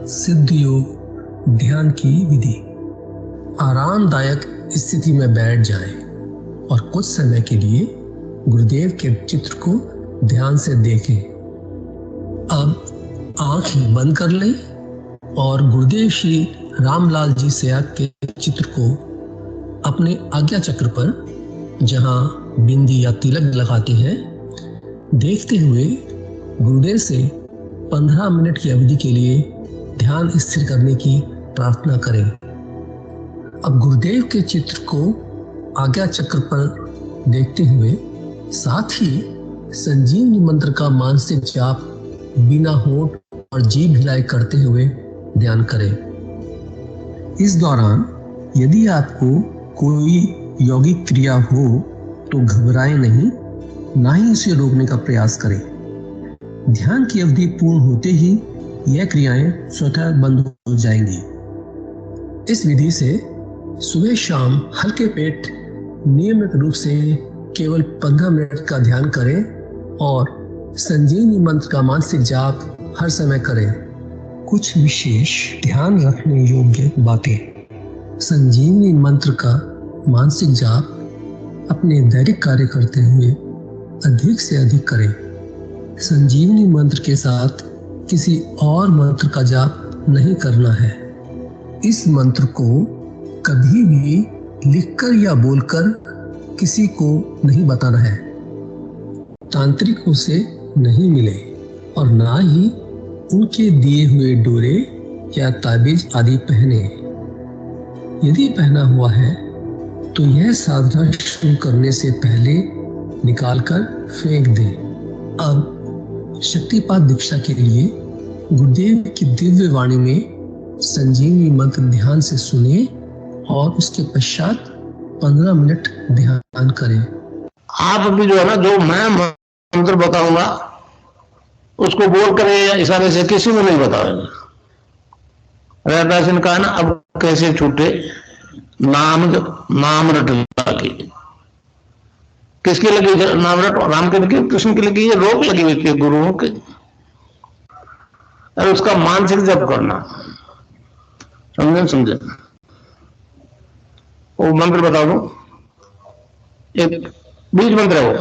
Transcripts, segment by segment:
सिद्ध योग ध्यान की विधि। आरामदायक स्थिति में बैठ जाएं और कुछ समय के लिए गुरुदेव के चित्र को ध्यान से देखें। अब आंख बंद कर लें और गुरुदेव श्री रामलाल जी सेयाग के चित्र को अपने आज्ञा चक्र पर, जहां बिंदी या तिलक लगाते हैं, देखते हुए गुरुदेव से 15 मिनट की अवधि के लिए ध्यान स्थिर करने की प्रार्थना करें। अब गुरुदेव के चित्र को आज्ञा चक्र पर देखते हुए साथ ही संजीवनी मंत्र का मानसिक जाप बिना होंठ और जीभ हिलाए करते हुए ध्यान करें। इस दौरान यदि आपको कोई यौगिक क्रिया हो तो घबराएं नहीं, ना ही इसे रोकने का प्रयास करें। ध्यान की अवधि पूर्ण होते ही यह क्रियाएं स्वतः बंद हो जाएंगी। इस विधि से सुबह शाम हल्के पेट नियमित रूप से केवल 15 मिनट का ध्यान करें और संजीवनी मंत्र का मानसिक जाप हर समय करें। कुछ विशेष ध्यान रखने योग्य बातें। संजीवनी मंत्र का मानसिक जाप अपने दैनिक कार्य करते हुए अधिक से अधिक करें। संजीवनी मंत्र के साथ किसी और मंत्र का जाप नहीं करना है। इस मंत्र को कभी भी लिखकर या बोलकर किसी को नहीं बताना है। तांत्रिकों से नहीं मिले और ना ही उनके दिए हुए डोरे या ताबीज आदि पहने। यदि पहना हुआ है तो यह साधना शुरू करने से पहले निकालकर फेंक दें। अब शक्तिपात दीक्षा के लिए गुरुदेव की दिव्य वाणी में संजीवनी मंत्र ध्यान से सुने और उसके पश्चात 15 मिनट ध्यान करें। आप अभी जो है ना, जो मैं मंत्र बताऊंगा उसको बोल कर या इशारे से किसी को नहीं बताओगे। रैदास ने कहा ना, अब कैसे छूटे नाम रटता की। किसकी लगी नाम रट? राम की लगी, कृष्ण की लगी, ये रोक लगी हुई थी गुरुओं की। और उसका मानसिक जप करना, समझे? वो मंत्र बता दो, एक बीज मंत्र है वो।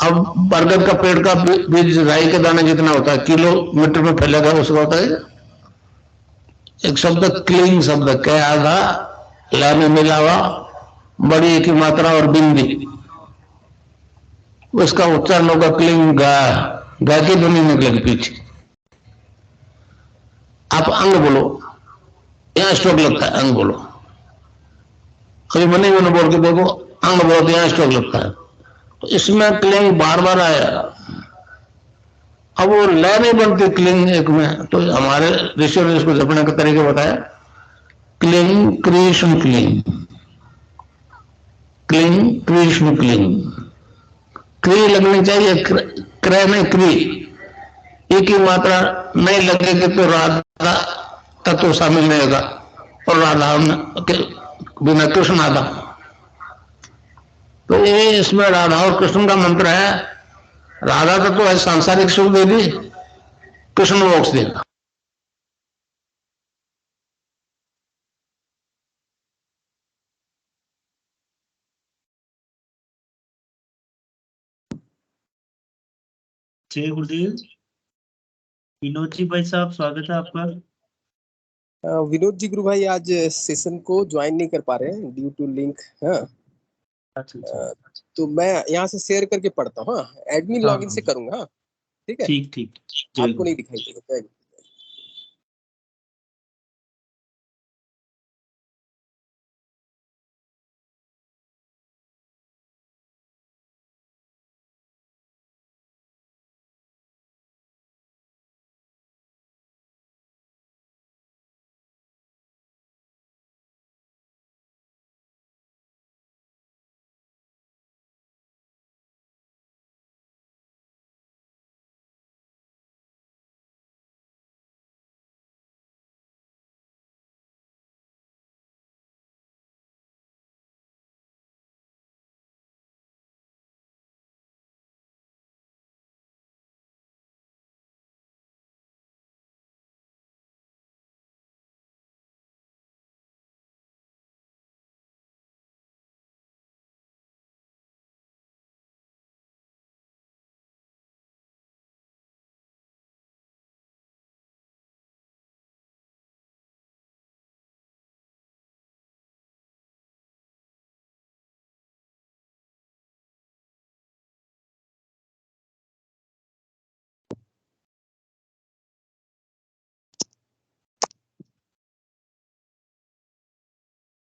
अब बरगद का पेड़ का बीज राई के दाने जितना होता है, किलोमीटर में फैलेगा, उसका होता है एक शब्द क्लीन शब्द क्या आधा ला में मिला हुआ बड़ी की मात्रा और बिंदी, उसका उच्चारण होगा क्लीन गा। गा की ध्वनि निकलेगी पीछे। आप अंग बोलो, यहां स्ट्रोक लगता है, अंग बोलो। कभी मनी मैंने बोल के देखो, अंग बोलो तो यहां स्ट्रोक लगता है। तो इसमें क्लिंग बार बार आया। अब वो लय नहीं बनती क्लिंग एक में, तो हमारे ऋषि ने इसको जपने का तरीका बताया। Cling Krishna cling, cling Krishna cling. क्री लगनी चाहिए, क्रय में क्री। एक ही मात्रा नहीं लगेगी तो राधा तत्व शामिल नहीं होगा, और राधा के बिना कृष्ण आधा। तो ये इसमें राधा और कृष्ण का मंत्र है। राधा तत्व है सांसारिक सुख देगी, कृष्ण मोक्ष देगा। जय गुरुदेव। विनोद जी भाई साहब, स्वागत है आपका। विनोद जी गुरु भाई आज सेशन को ज्वाइन नहीं कर पा रहे हैं ड्यू टू लिंक। हाँ, अच्छा। तो मैं यहाँ से शेयर करके पढ़ता हूँ। हाँ, एडमिन लॉगिन से करूंगा। हाँ, ठीक है, ठीक। आपको नहीं दिखाई देगा।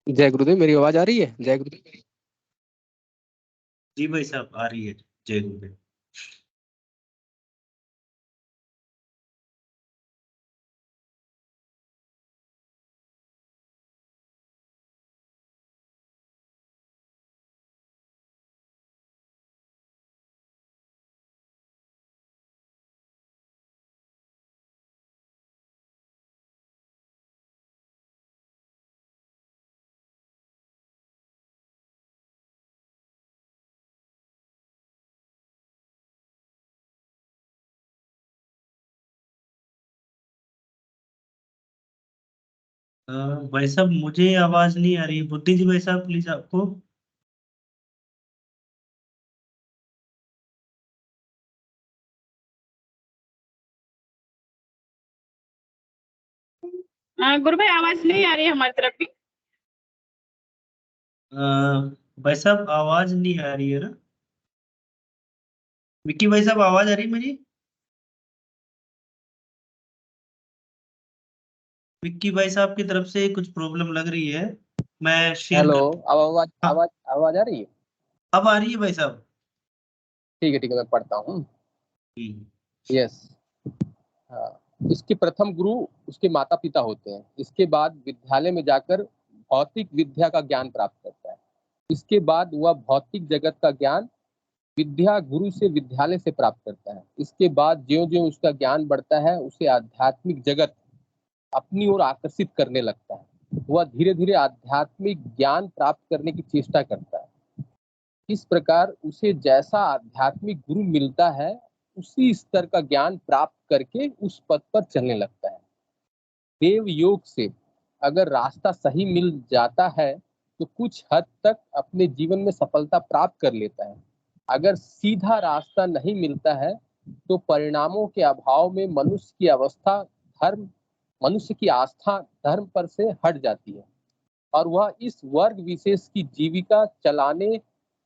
जय गुरुदेव, मेरी आवाज आ रही है? जय गुरुदेव। जी भाई साहब आ रही है। जय गुरुदेव। भाई साहब मुझे आवाज नहीं आ रही। बुद्धि जी भाई साहब प्लीज आपको। गुरु भाई आवाज नहीं आ रही है हमारी तरफ भी। भाई साहब आवाज नहीं आ रही है ना। विक्की भाई साहब आवाज आ रही है मेरी? विक्की भाई साहब की तरफ से कुछ प्रॉब्लम लग रही है। मैं शेयर हेलो, कर। अब आवाज हाँ, आवाज आवाज आ रही है? अब आ रही है भाई साहब। ठीक है, मैं पढ़ता हूँ। हम्म। यस। हाँ। इसके प्रथम गुरु उसके माता पिता होते हैं। इसके बाद विद्यालय में जाकर भौतिक विद्या का ज्ञान प्राप्त करता है। इसके बाद वह भौतिक जगत का ज्ञान विद्या गुरु से विद्यालय से प्राप्त करता है। इसके बाद ज्यों ज्यों उसका ज्ञान बढ़ता है, उसे आध्यात्मिक जगत अपनी ओर आकर्षित करने लगता है। वह धीरे धीरे आध्यात्मिक ज्ञान प्राप्त करने की चेष्टा करता है। इस प्रकार उसे जैसा आध्यात्मिक गुरु मिलता है, उसी स्तर का ज्ञान प्राप्त करके उस पथ पर चलने लगता है। देव योग से अगर रास्ता सही मिल जाता है तो कुछ हद तक अपने जीवन में सफलता प्राप्त कर लेता है। अगर सीधा रास्ता नहीं मिलता है तो परिणामों के अभाव में मनुष्य की आस्था धर्म पर से हट जाती है और वह इस वर्ग विशेष की जीविका चलाने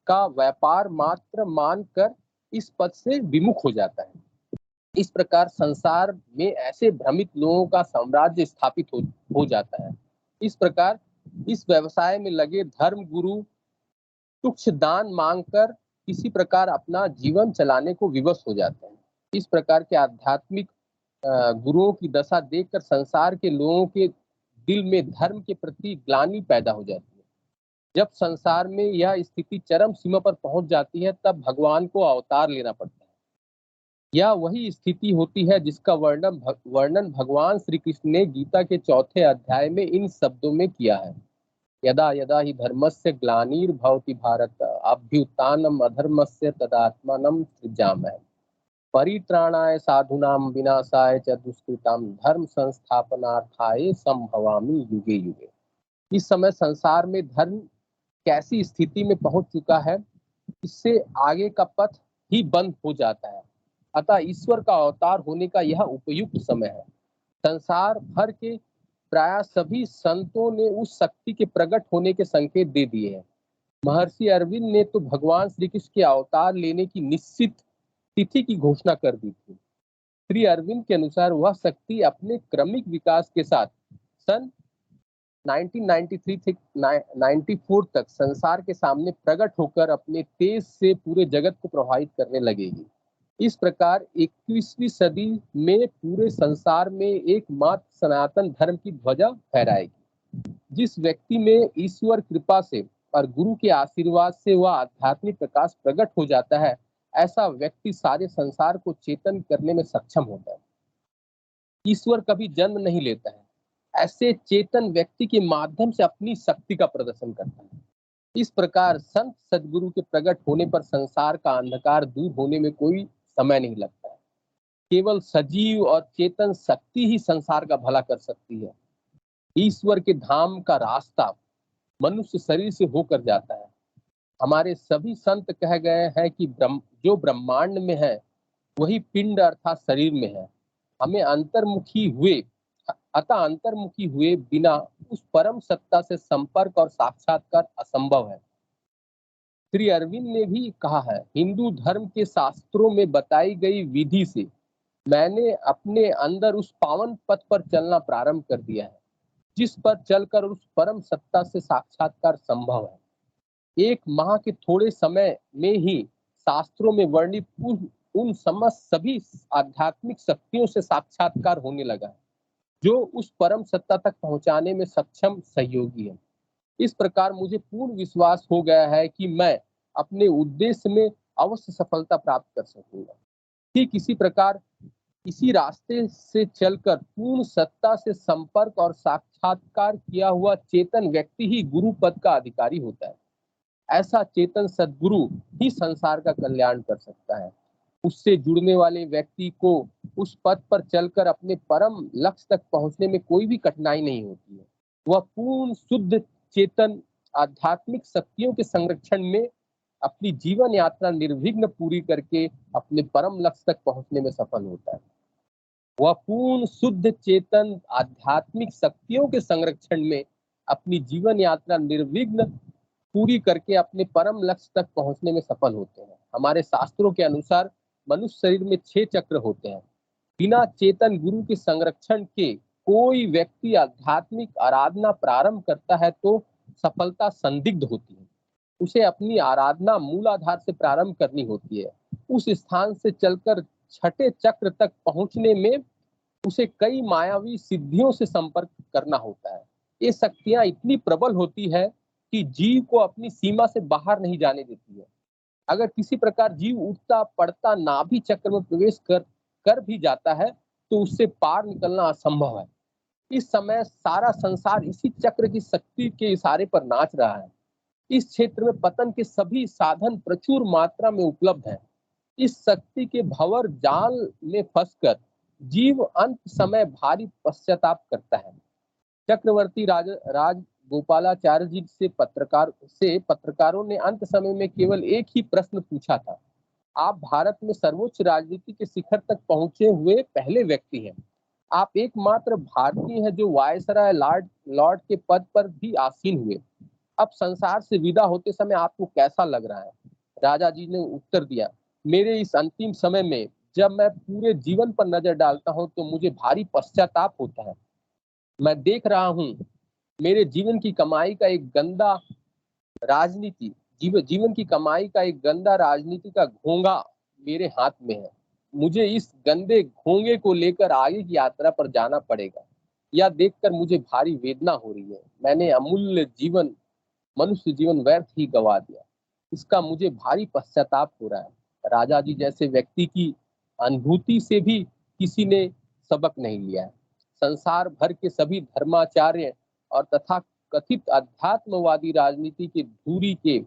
का व्यापार मात्र मानकर इस पद से विमुख हो जाता है। इस प्रकार संसार में ऐसे भ्रमित लोगों का साम्राज्य स्थापित हो जाता है। इस प्रकार इस व्यवसाय में लगे धर्म गुरु तुच्छ दान मांगकर किसी प्रकार अपना जीवन चलाने को विवश हो जाते हैं। इस प्रकार के आध्यात्मिक गुरुओं की दशा देखकर संसार के लोगों के दिल में धर्म के प्रति ग्लानि पैदा हो जाती है। जब संसार में यह स्थिति चरम सीमा पर पहुंच जाती है, तब भगवान को अवतार लेना पड़ता है। यह वही स्थिति होती है जिसका वर्णन भगवान श्री कृष्ण ने गीता के 4 अध्याय में इन शब्दों में किया है। यदा यदा हि धर्मस्य ग्लानिर्भवति भारत अभ्युत्थानम अधर्मस्य तदात्मानं सृजाम्यहम् परित्राणाय साधूनां विनाशाय च दुष्कृतां धर्म संस्थापनार्थाय संभवामि युगे युगे। इस समय संसार में धर्म कैसी स्थिति में पहुंच चुका है, इससे आगे का पथ ही बंद हो जाता है। अतः ईश्वर का अवतार होने का यह उपयुक्त समय है। संसार भर के प्राय सभी संतों ने उस शक्ति के प्रकट होने के संकेत दे दिए हैं। महर्षि अरविंद ने तो भगवान श्री कृष्ण के अवतार लेने की निश्चित तिथि की घोषणा कर दी थी। श्री अरविंद के अनुसार वह शक्ति अपने क्रमिक विकास के साथ सन 1993 से 94 तक संसार के सामने प्रकट होकर अपने तेज से पूरे जगत को प्रभावित करने लगेगी। इस प्रकार 21वीं सदी में पूरे संसार में एकमात्र सनातन धर्म की ध्वजा फहराएगी। जिस व्यक्ति में ईश्वर कृपा से और गुरु के आशीर्वाद से वह आध्यात्मिक प्रकाश प्रकट हो जाता है, ऐसा व्यक्ति सारे संसार को चेतन करने में सक्षम होता है। ईश्वर कभी जन्म नहीं लेता है, ऐसे चेतन व्यक्ति के माध्यम से अपनी शक्ति का प्रदर्शन करता है। इस प्रकार संत सदगुरु के प्रकट होने पर संसार का अंधकार दूर होने में कोई समय नहीं लगता है। केवल सजीव और चेतन शक्ति ही संसार का भला कर सकती है। ईश्वर के धाम का रास्ता मनुष्य शरीर से होकर जाता है। हमारे सभी संत कह गए हैं कि जो ब्रह्मांड में है वही पिंड अर्थात शरीर में है। हमें अंतर्मुखी हुए बिना उस परम सत्ता से संपर्क और साक्षात्कार असंभव है। श्री अरविंद ने भी कहा है, हिंदू धर्म के शास्त्रों में बताई गई विधि से मैंने अपने अंदर उस पावन पथ पर चलना प्रारंभ कर दिया है। जिस पर चलकर उस परम सत्ता से साक्षात्कार संभव है। 1 माह के थोड़े समय में ही शास्त्रों में वर्णित उन समस्त सभी आध्यात्मिक शक्तियों से साक्षात्कार होने लगा है, जो उस परम सत्ता तक पहुंचाने में सक्षम सहयोगी है। इस प्रकार मुझे पूर्ण विश्वास हो गया है कि मैं अपने उद्देश्य में अवश्य सफलता प्राप्त कर सकूंगा। ठीक इसी प्रकार इसी रास्ते से चलकर पूर्ण सत्ता से संपर्क और साक्षात्कार किया हुआ चेतन व्यक्ति ही गुरु पद का अधिकारी होता है। ऐसा चेतन सद्गुरु ही संसार का कल्याण कर सकता है। उससे जुड़ने वाले व्यक्ति को उस पद पर चलकर अपने परम लक्ष्य तक पहुंचने में कोई भी कठिनाई नहीं होती है। वह पूर्ण शुद्ध चेतन आध्यात्मिक शक्तियों के संरक्षण में अपनी जीवन यात्रा निर्विघ्न पूरी करके अपने परम लक्ष्य तक पहुंचने में सफल होता है। वह पूर्ण शुद्ध चेतन आध्यात्मिक शक्तियों के संरक्षण में अपनी जीवन यात्रा निर्विघ्न पूरी करके अपने परम लक्ष्य तक पहुंचने में सफल होते हैं। हमारे शास्त्रों के अनुसार मनुष्य शरीर में 6 चक्र होते हैं। बिना चेतन गुरु के संरक्षण के कोई व्यक्ति आध्यात्मिक आराधना प्रारंभ करता है तो सफलता संदिग्ध होती है। उसे अपनी आराधना मूल आधार से प्रारंभ करनी होती है। उस स्थान से चलकर 6ठे चक्र तक पहुंचने में उसे कई मायावी सिद्धियों से संपर्क करना होता है। ये शक्तियां इतनी प्रबल होती है कि जीव को अपनी सीमा से बाहर नहीं जाने देती है। अगर किसी प्रकार जीव उठता पड़ता नाभि चक्र में प्रवेश कर भी जाता है तो उससे पार निकलना असंभव है। इस समय सारा संसार इसी चक्र की शक्ति के इशारे पर नाच रहा है। इस क्षेत्र में पतन के सभी साधन प्रचुर मात्रा में उपलब्ध हैं। इस शक्ति के भंवर जाल में फंसकर जीव अंत समय भारी पश्चाताप करता है। चक्रवर्ती राज गोपालाचार्य जी से पत्रकारों ने अंत समय में केवल एक ही प्रश्न पूछा था। आप भारत में सर्वोच्च राजनीति के शिखर तक पहुंचे हुए पहले व्यक्ति हैं। आप एकमात्र भारतीय हैं जो वायसराय लॉर्ड के पद पर भी आसीन हुए। अब संसार से विदा होते समय आपको कैसा लग रहा है? राजा जी ने उत्तर दिया, मेरे इस अंतिम समय में जब मैं पूरे जीवन पर नजर डालता हूं तो मुझे भारी पश्चाताप होता है। मैं देख रहा हूं मेरे जीवन की कमाई का एक गंदा राजनीति का घोंगा मेरे हाथ में है। मुझे इस गंदे घोंगे को लेकर आगे की यात्रा पर जाना पड़ेगा। यह देखकर मुझे भारी वेदना हो रही है। मैंने अमूल्य मनुष्य जीवन व्यर्थ ही गवा दिया। इसका मुझे भारी पश्चाताप हो रहा है। राजा जी जैसे व्यक्ति की अनुभूति से भी किसी ने सबक नहीं लिया है। संसार भर के सभी धर्माचार्य और तथा कथित अध्यात्मवादी राजनीति के धूरी के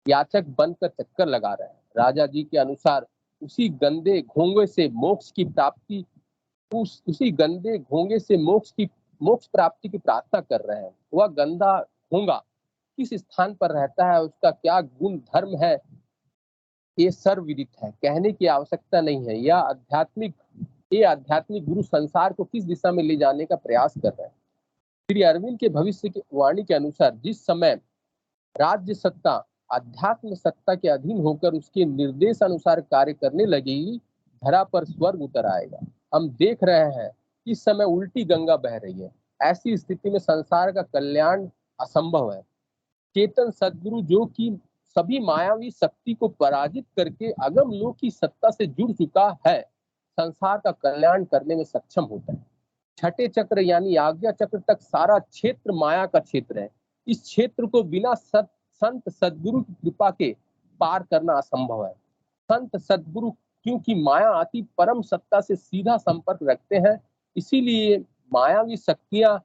याचक बनकर चक्कर लगा रहे हैं। राजा जी के अनुसार उसी गंदे घोंगे से मोक्ष प्राप्ति की प्रार्थना कर रहे हैं। वह गंदा घोंगा किस स्थान पर रहता है, उसका क्या गुण धर्म है, ये सर्वविदित है, कहने की आवश्यकता नहीं है। ये आध्यात्मिक गुरु संसार को किस दिशा में ले जाने का प्रयास कर रहे हैं। श्री अरविंद के भविष्य की वाणी के अनुसार जिस समय राज्य सत्ता अध्यात्म सत्ता के अधीन होकर उसके निर्देश अनुसार कार्य करने लगेगी, धरा पर स्वर्ग उतर आएगा। हम देख रहे हैं इस समय उल्टी गंगा बह रही है। ऐसी स्थिति में संसार का कल्याण असंभव है। चेतन सद्गुरु जो कि सभी मायावी शक्ति को पराजित करके अगम लोक की सत्ता से जुड़ चुका है, संसार का कल्याण करने में सक्षम होता है। 6ठे चक्र यानी आज्ञा चक्र तक सारा क्षेत्र माया का क्षेत्र है। इस क्षेत्र को बिना संत सद्गुरु की कृपा के पार करना असंभव है। संत सद्गुरु क्योंकि माया अति परम सत्ता से सीधा संपर्क रखते हैं, इसीलिए मायावी शक्तियां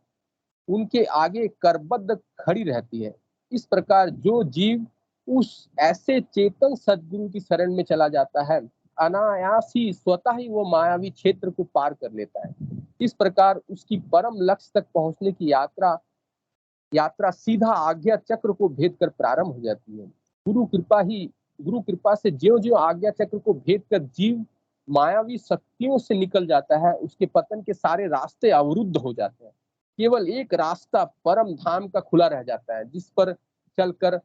उनके आगे करबद्ध खड़ी रहती है। इस प्रकार जो जीव उस ऐसे चेतन सद्गुरु की शरण में चला जाता है, अनायास ही स्वतः ही वो मायावी क्षेत्र को पार कर लेता है। इस प्रकार उसकी परम लक्ष्य तक पहुंचने की यात्रा सीधा आज्ञा चक्र को भेद कर प्रारंभ हो जाती है। गुरु कृपा से ज्यों-ज्यों आज्ञा चक्र को भेद कर जीव मायावी शक्तियों से निकल जाता है, उसके पतन के सारे रास्ते अवरुद्ध हो जाते हैं। केवल एक रास्ता परम धाम का खुला रह जाता है, जिस पर चलकर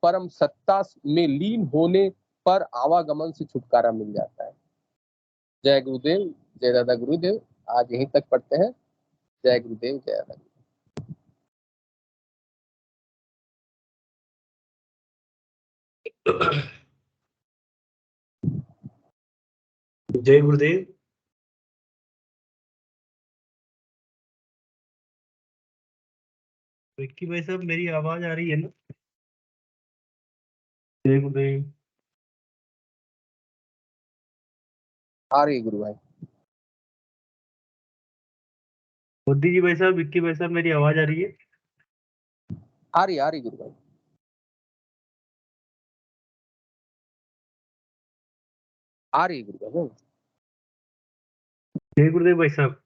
परम सत्ता में लीन होने पर आवागमन से छुटकारा मिल जाता है। जय गुरुदेव, जय दादा गुरुदेव। आज यहीं तक पढ़ते हैं। जय गुरुदेव, जय दादा गुरुदेव। जय गुरुदेव। विक्की भाई साहब, मेरी आवाज आ रही है ना? जय गुरुदेव। आ रही है गुरु भाई। मोदी जी भाई साहब, विक्की भाई साहब, मेरी आवाज आ रही है? आ रही गुरु भाई। आ रही है गुरु भाई। जय गुरुदेव भाई साहब।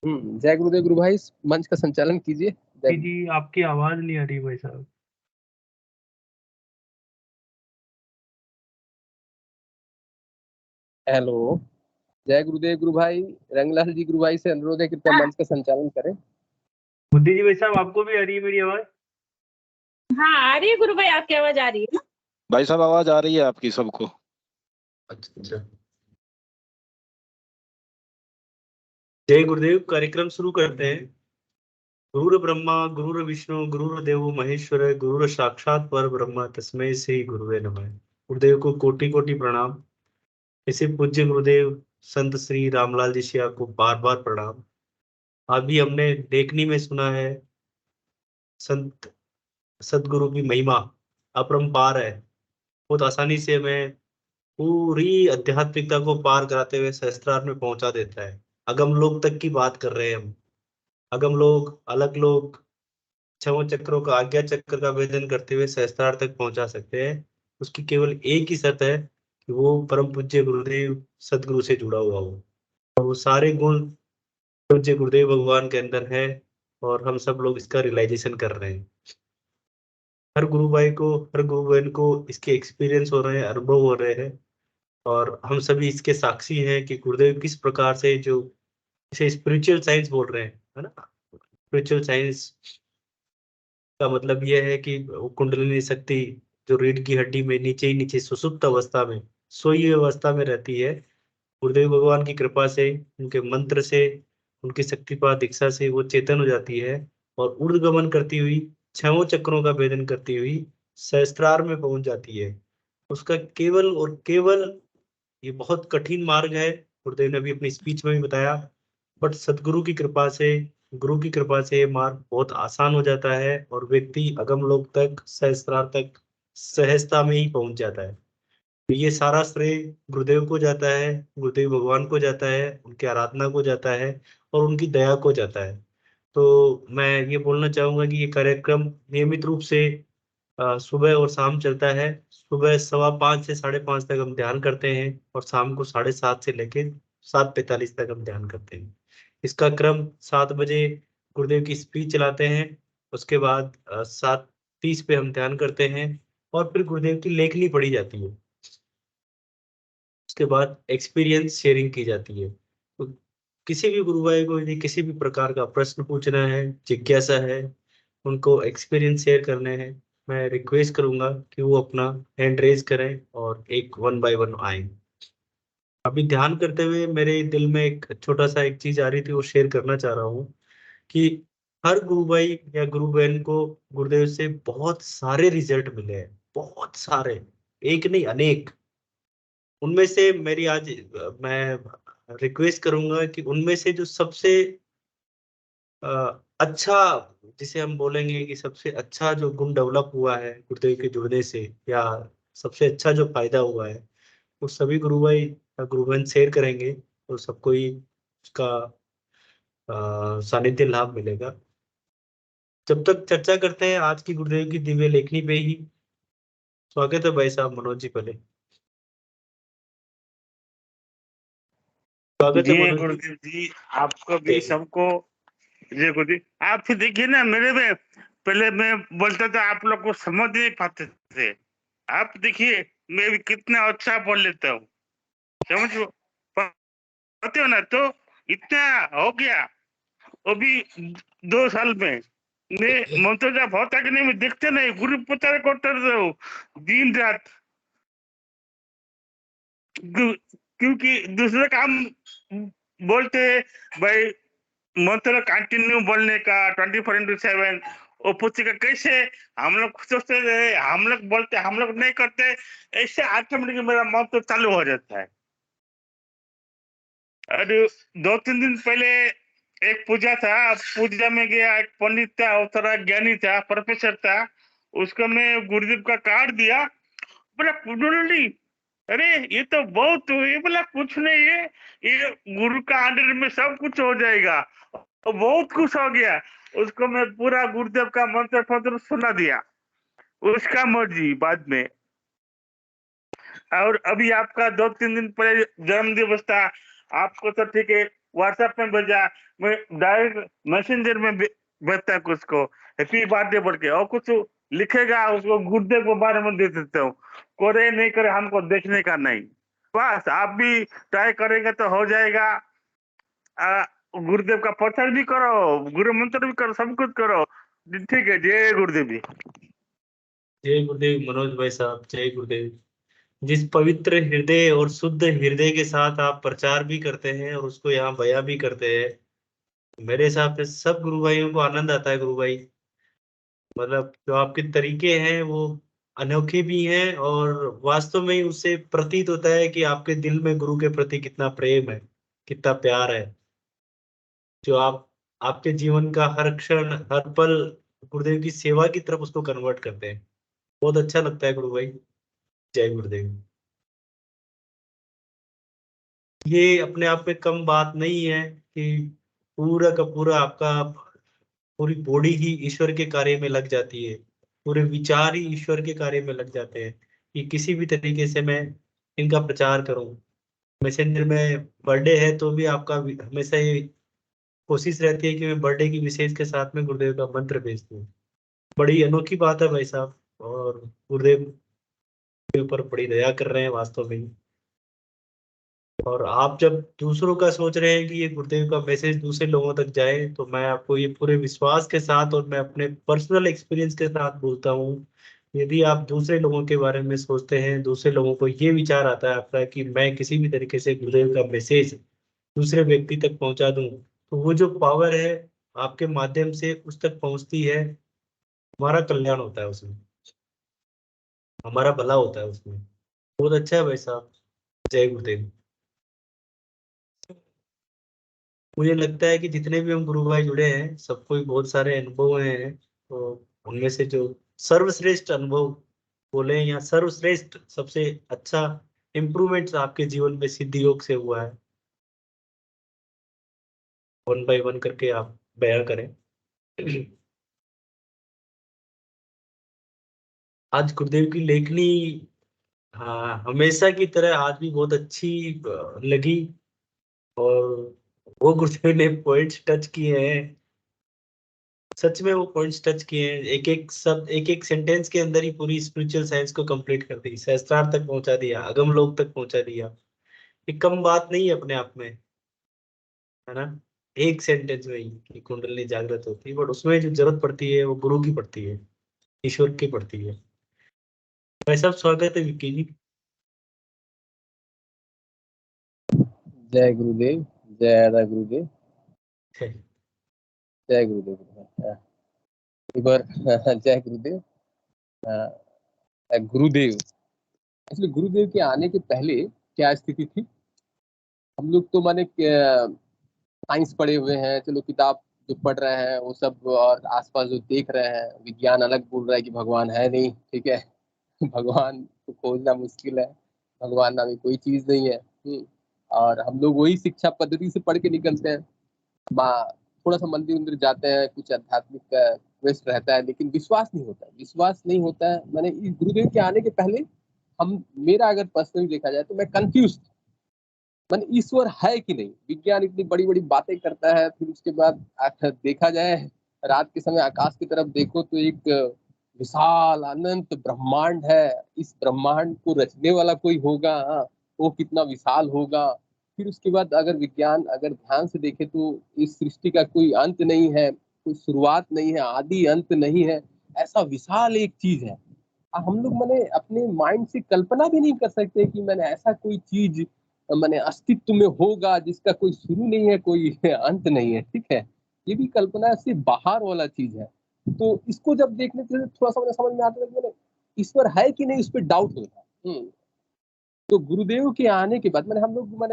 जय गुरुदेव गुरु भाई, मंच का संचालन कीजिए। जय जी, आपकी आवाज नहीं आ रही भाई साहब। हेलो, जय गुरुदेव गुरु भाई। रंगलाल जी गुरु भाई से अनुरोध है, कृपया मंच का संचालन करें। मोदी जी भाई साहब, आपको भी आ रही है मेरी आवाज? हाँ आ रही है गुरु भाई, आपकी आवाज आ रही है ना? भाई साहब आवाज आ रही है आपकी सबको। अच्छा। जय गुरुदेव। कार्यक्रम शुरू करते हैं। गुरुर ब्रह्मा गुरुर विष्णु गुरुर देवो महेश्वर गुरुर साक्षात पर ब्रह्म तस्मै श्री गुरुवे नमः। गुरुदेव को कोटि कोटि प्रणाम। इसे पूज्य गुरुदेव संत श्री रामलाल जी शिया को बार बार प्रणाम। अभी हमने लेखनी में सुना है, संत सदगुरु की महिमा अपरंपार है। बहुत आसानी से हमें पूरी आध्यात्मिकता को पार कराते हुए सहस्त्रार में पहुंचा देता है। अगम लोक तक की बात कर रहे हैं हम। अगम लोक, अलग लोक, छवों चक्रों का, आज्ञा चक्र का भेदन करते हुए सहस्त्रार तक पहुंचा सकते हैं। उसकी केवल एक ही शर्त है कि वो परम पूज्य गुरुदेव सदगुरु से जुड़ा हुआ हो। और वो सारे गुण पूज्य गुरुदेव भगवान के अंदर है, और हम सब लोग इसका रियलाइजेशन कर रहे हैं। हर गुरु भाई को, हर गुरु बहन को इसके एक्सपीरियंस हो रहे हैं, अनुभव हो रहे हैं। और हम सभी इसके साक्षी हैं कि गुरुदेव किस प्रकार से, जो इसे स्पिरिचुअल साइंस बोल रहे हैं, है ना। स्पिरिचुअल साइंस का मतलब यह है कि वो कुंडलिनी शक्ति जो रीढ़ की हड्डी में नीचे ही नीचे सुषुप्त अवस्था में, सोई हुई अवस्था में रहती है, गुरुदेव भगवान की कृपा से, उनके मंत्र से, उनकी शक्तिपात दीक्षा से वो चेतन हो जाती है। और ऊर्ध्वगमन करती हुई, छहों चक्रों का भेदन करती हुई सहस्त्रार में पहुंच जाती है। उसका केवल और केवल, ये बहुत कठिन मार्ग है, गुरुदेव ने अभी अपनी स्पीच में भी बताया, बट सदगुरु की कृपा से, गुरु की कृपा से ये मार्ग बहुत आसान हो जाता है और व्यक्ति अगम लोक तक, सहस्त्रार तक सहजता में ही पहुंच जाता है। तो ये सारा श्रेय गुरुदेव को जाता है, गुरुदेव भगवान को जाता है, उनकी आराधना को जाता है और उनकी दया को जाता है। तो मैं ये बोलना चाहूंगा कि ये कार्यक्रम नियमित रूप से सुबह और शाम चलता है। सुबह 5:15 से 5:30 तक हम ध्यान करते हैं, और शाम को 7:30 से लेके 7:45 तक हम ध्यान करते हैं। इसका क्रम 7 बजे गुरुदेव की स्पीच चलाते हैं, उसके बाद 7:30 पे हम ध्यान करते हैं, और फिर गुरुदेव की लेखनी पढ़ी जाती है। उसके बाद एक्सपीरियंस शेयरिंग की जाती है। तो किसी भी गुरु भाई को यदि किसी भी प्रकार का प्रश्न पूछना है, जिज्ञासा है, उनको एक्सपीरियंस शेयर करने हैं, मैं रिक्वेस्ट करूंगा कि वो अपना हैंड रेज करें और एक 1 बाय 1 आए। अभी ध्यान करते हुए मेरे दिल में एक छोटा सा एक चीज आ रही थी, वो शेयर करना चाह रहा हूँ कि हर गुरु भाई या गुरु बहन को गुरुदेव से बहुत सारे रिजल्ट मिले हैं, बहुत सारे, एक नहीं अनेक। उनमें से मेरी आज मैं रिक्वेस्ट करूंगा कि उनमें से जो सबसे अच्छा, जिसे हम बोलेंगे कि सबसे अच्छा जो गुण डेवलप हुआ है गुरुदेव के जुड़ने से, या सबसे अच्छा जो फायदा हुआ है, वो सभी गुरु भाई या गुरु बहन शेयर करेंगे, तो सबको ही उसका सानिध्य लाभ मिलेगा। जब तक चर्चा करते हैं आज की गुरुदेव की दिव्य लेखनी पे ही। स्वागत है भाई साहब मनोज जी, पहले स्वागत है जी मनोज जी। गुरुदेव जी, आपको भी सबको जय गुरुदेव। आप फिर देखिए ना, मेरे में पहले मैं बोलता था, आप लोग को समझ नहीं पाते थे। आप देखिए, मैं भी कितना अच्छा बोल लेता हूँ, समझ पाते हो ना। तो इतना हो गया, वो भी 2 साल में। मैं मंत्र जाप होता कि नहीं, मैं देखते नहीं, गुरु प्रचार करते रहता हूँ दिन रात, क्योंकि दूसरे काम बोलते हैं भाई, मंत्र कंटिन्यू बोलने का 24/7, वो पूछेगा कैसे, हम लोग सोचते रहे, हम लोग बोलते, हम लोग नहीं करते, ऐसे ऑटोमेटिक मेरा मन तो चालू हो जाता है। और 2-3 दिन पहले एक पूजा था, पूजा में गया, एक पंडित था, वो थोड़ा ज्ञानी था, प्रोफेसर था, उसको मैं गुरुदेव का कार्ड दिया, बोला कुंडली, अरे ये तो बहुत, ये बोला कुछ नहीं है, ये गुरु का अंडर में सब कुछ हो जाएगा। और बहुत खुश हो गया। उसको मैं पूरा गुरुदेव का मंत्र फंत्र सुना दिया, उसका मर्जी बाद में। और अभी आपका 2-3 दिन पहले जन्म दिवस था, आपको तो ठीक है व्हाट्सएप में भेजा, मैं डायरेक्ट मैसेंजर में भेजता कुछ को हैप्पी बर्थडे बोल के, और कुछ लिखेगा उसको गुरुदेव के बारे में दे देता हूँ, करे नहीं करे हमको देखने का नहीं। बस आप भी ट्राई करेंगे तो हो जाएगा। गुरुदेव का प्रचार भी करो, गुरु मंत्र भी करो, सब कुछ करो। ठीक है, जय गुरुदेव जी। जय गुरुदेव मनोज भाई साहब, जय गुरुदेव। जिस पवित्र हृदय और शुद्ध हृदय के साथ आप प्रचार भी करते हैं और उसको यहाँ बयां भी करते हैं, मेरे हिसाब से सब गुरु भाइयों को आनंद आता है गुरु भाई। मतलब जो आपके तरीके हैं वो अनोखे भी हैं, और वास्तव में ही उससे प्रतीत होता है कि आपके दिल में गुरु के प्रति कितना प्रेम है, कितना प्यार है। जो आप आपके जीवन का हर क्षण हर पल गुरुदेव की सेवा की तरफ उसको कन्वर्ट करते हैं। बहुत अच्छा लगता है गुरु भाई। जय गुरुदेव। ये अपने आप में कम बात नहीं है कि पूरा का पूरा आपका पूरी बॉडी ही ईश्वर के कार्य में लग जाती है, पूरे विचार ही ईश्वर के कार्य में लग जाते हैं कि किसी भी तरीके से मैं इनका प्रचार करूं। मैसेंजर में बर्थडे है तो भी आपका हमेशा ये कोशिश रहती है कि मैं बर्थडे की विशेष के साथ में गुरुदेव का मंत्र भेज दूं। बड़ी अनोखी बात है भाई साहब, और गुरुदेव के ऊपर बड़ी दया कर रहे हैं वास्तव में। और आप जब दूसरों का सोच रहे हैं कि ये गुरुदेव का मैसेज दूसरे लोगों तक जाए, तो मैं आपको ये पूरे विश्वास के साथ और मैं अपने पर्सनल एक्सपीरियंस के साथ बोलता हूँ, यदि आप दूसरे लोगों के बारे में सोचते हैं, दूसरे लोगों को ये विचार आता है आपका कि मैं किसी भी तरीके से गुरुदेव का मैसेज दूसरे व्यक्ति तक पहुंचा दूं, तो वो जो पावर है आपके माध्यम से उस तक पहुंचती है, हमारा कल्याण होता है उसमें, हमारा भला होता है उसमें। बहुत अच्छा है भाई साहब। जय गुरुदेव। मुझे लगता है कि जितने भी हम गुरु भाई जुड़े हैं सबको ही बहुत सारे अनुभव हैं, तो उनमें से जो सर्वश्रेष्ठ अनुभव बोले या सर्वश्रेष्ठ सबसे अच्छा इम्प्रूवमेंट आपके जीवन में सिद्धि योग से हुआ है, वन बाय वन करके आप बयां करें। आज गुरुदेव की लेखनी, हाँ, हमेशा की तरह आज भी बहुत अच्छी लगी, और वो गुरुदेव ने पॉइंट्स टच किए हैं, सच में वो पॉइंट्स टच किए हैं, एक एक शब्द एक एक सेंटेंस के अंदर ही पूरी स्पिरिचुअल साइंस को कंप्लीट कर दी, सहस्त्रार्थ तक पहुंचा दिया, अगम लोक तक पहुंचा दिया। ये कम बात नहीं है अपने आप में, है ना। एक सेंटेंस में ही कि कुंडली जागृत होती है, बट उसमें जो जरूरत पड़ती है वो गुरु की पड़ती है, ईश्वर की पड़ती है। भाई साहब स्वागत है विक्की जी। जय गुरुदेव, जय राधा गुरुदेव, जय गुरुदेव। एक बार जय गुरुदेव। गुरुदेव, एक्चुअली गुरुदेव के आने के पहले क्या स्थिति थी, हम लोग तो माने साइंस पढ़े हुए हैं, चलो किताब जो पढ़ रहे हैं वो सब, और आसपास जो देख रहे हैं, विज्ञान अलग बोल रहा है कि भगवान है नहीं, ठीक है। भगवान को खोजना मुश्किल है, भगवान नामी कोई चीज नहीं है। और हम लोग वही शिक्षा पद्धति से पढ़ के निकलते हैं, थोड़ा सा मंदिर मंदिर जाते हैं, कुछ आध्यात्मिक का क्वेस्ट रहता है, लेकिन विश्वास नहीं होता है, विश्वास नहीं होता है। मैंने इस गुरुदेव के आने के पहले हम, मेरा अगर पर्सनली देखा जाए तो मैं कंफ्यूज, मैंने ईश्वर है कि नहीं। विज्ञान इतनी बड़ी बड़ी बातें करता है, फिर उसके बाद देखा जाए रात के समय आकाश की तरफ देखो तो एक विशाल अनंत ब्रह्मांड है, इस ब्रह्मांड को रचने वाला कोई होगा, हाँ, वो कितना विशाल होगा। फिर उसके बाद अगर विज्ञान अगर ध्यान से देखे तो इस सृष्टि का कोई अंत नहीं है, कोई शुरुआत नहीं है, आदि अंत नहीं है, ऐसा विशाल एक चीज है। हम लोग मैंने अपने माइंड से कल्पना भी नहीं कर सकते कि मैंने ऐसा कोई चीज मैंने अस्तित्व में होगा जिसका कोई शुरू नहीं है, कोई अंत नहीं है, ठीक है। ये भी कल्पना से बाहर वाला चीज है। तो इसको जब देखने से थोड़ा सा मुझे समझ में आता था कि मैंने ईश्वर है कि नहीं, उस पर डाउट होता। तो गुरुदेव के आने के बाद हम लोग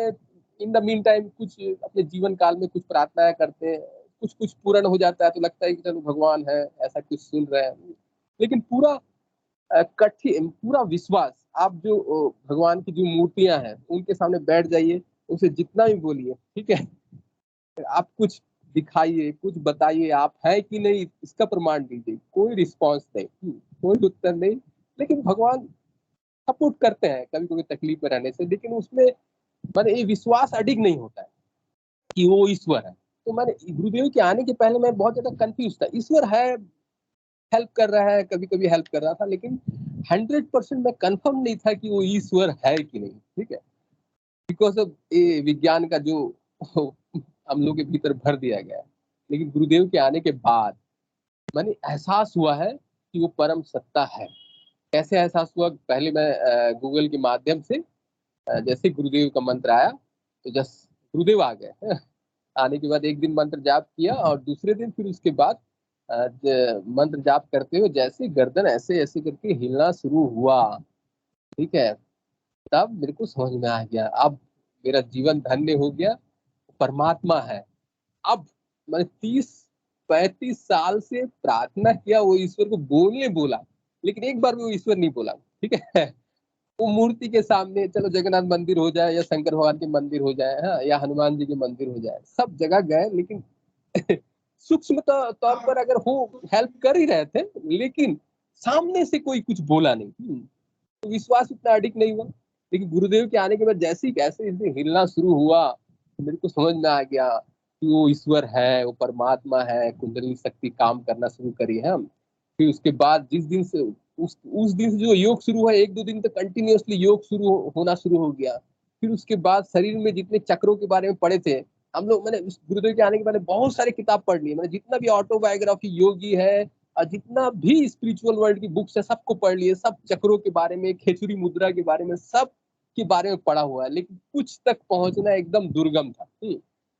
इन द मीन टाइम कुछ अपने जीवन काल में कुछ प्रार्थनाएं करते हैं, कुछ कुछ पूर्ण हो जाता है तो लगता है कि चलो भगवान है, ऐसा कुछ सुन रहे हैं। लेकिन पूरा कठिन, पूरा विश्वास, आप जो भगवान की जो मूर्तियां हैं उनके सामने बैठ जाइए, उसे जितना भी बोलिए, ठीक है, आप कुछ दिखाइए, कुछ बताइए आप है कि नहीं, इसका प्रमाण दीजिए, कोई रिस्पॉन्स नहीं, कोई उत्तर नहीं। लेकिन भगवान सपोर्ट करते हैं कभी कभी तकलीफ में रहने से, लेकिन उसमें ये विश्वास अडिग नहीं होता है कि वो ईश्वर है। तो गुरुदेव के आने के पहले मैं बहुत ज्यादा कंफ्यूज था, ईश्वर है, हेल्प कर रहा है, कभी कभी हेल्प कर रहा था, लेकिन 100% मैं कंफर्म नहीं था कि वो ईश्वर है कि नहीं, ठीक है, बिकॉज ऑफ ये विज्ञान का जो हम लोग के भीतर भर दिया गया है। लेकिन गुरुदेव के आने के बाद एहसास हुआ है कि वो परम सत्ता है। कैसे एहसास हुआ? पहले मैं गूगल के माध्यम से जैसे गुरुदेव का मंत्र आया तो जस्ट गुरुदेव आ गए। आने के बाद एक दिन मंत्र जाप किया और दूसरे दिन फिर उसके बाद मंत्र जाप करते हुए जैसे गर्दन ऐसे ऐसे करके हिलना शुरू हुआ, ठीक है, तब मेरे को समझ में आ गया, अब मेरा जीवन धन्य हो गया, परमात्मा है। अब मैंने 30-35 साल से प्रार्थना किया, वो ईश्वर को बोला, लेकिन एक बार भी वो ईश्वर नहीं बोला, ठीक है। वो मूर्ति के सामने, चलो जगन्नाथ मंदिर हो जाए या शंकर भगवान के मंदिर हो जाए, हाँ, या हनुमान जी के मंदिर हो जाए, सब जगह गए, लेकिन सूक्ष्म तौर पर अगर हो हेल्प कर ही रहे थे, लेकिन सामने से कोई कुछ बोला नहीं। तो विश्वास उतना अडिग नहीं हुआ। लेकिन गुरुदेव के आने के बाद जैसे ही कैसे इसे हिलना शुरू हुआ, मेरे को समझ में आ गया कि वो ईश्वर है, वो परमात्मा है, कुंडली शक्ति काम करना शुरू करी है। फिर उसके बाद जिस दिन से उस दिन से जो योग शुरू हुआ, 1-2 दिन तक कंटिन्यूअसली योग होना शुरू हो गया। फिर उसके बाद शरीर में जितने चक्रों के बारे में पढ़े थे हम लोग, मैंने उस गुरुदेव के आने के बाद बहुत सारे किताब पढ़ ली, मैंने जितना भी ऑटोबायोग्राफी योगी है और जितना भी स्पिरिचुअल वर्ल्ड की बुक्स है सबको पढ़ लिए, सब चक्रों के बारे में, खेचुरी मुद्रा के बारे में, सब के बारे में पढ़ा हुआ है, लेकिन कुछ तक पहुंचना एकदम दुर्गम था।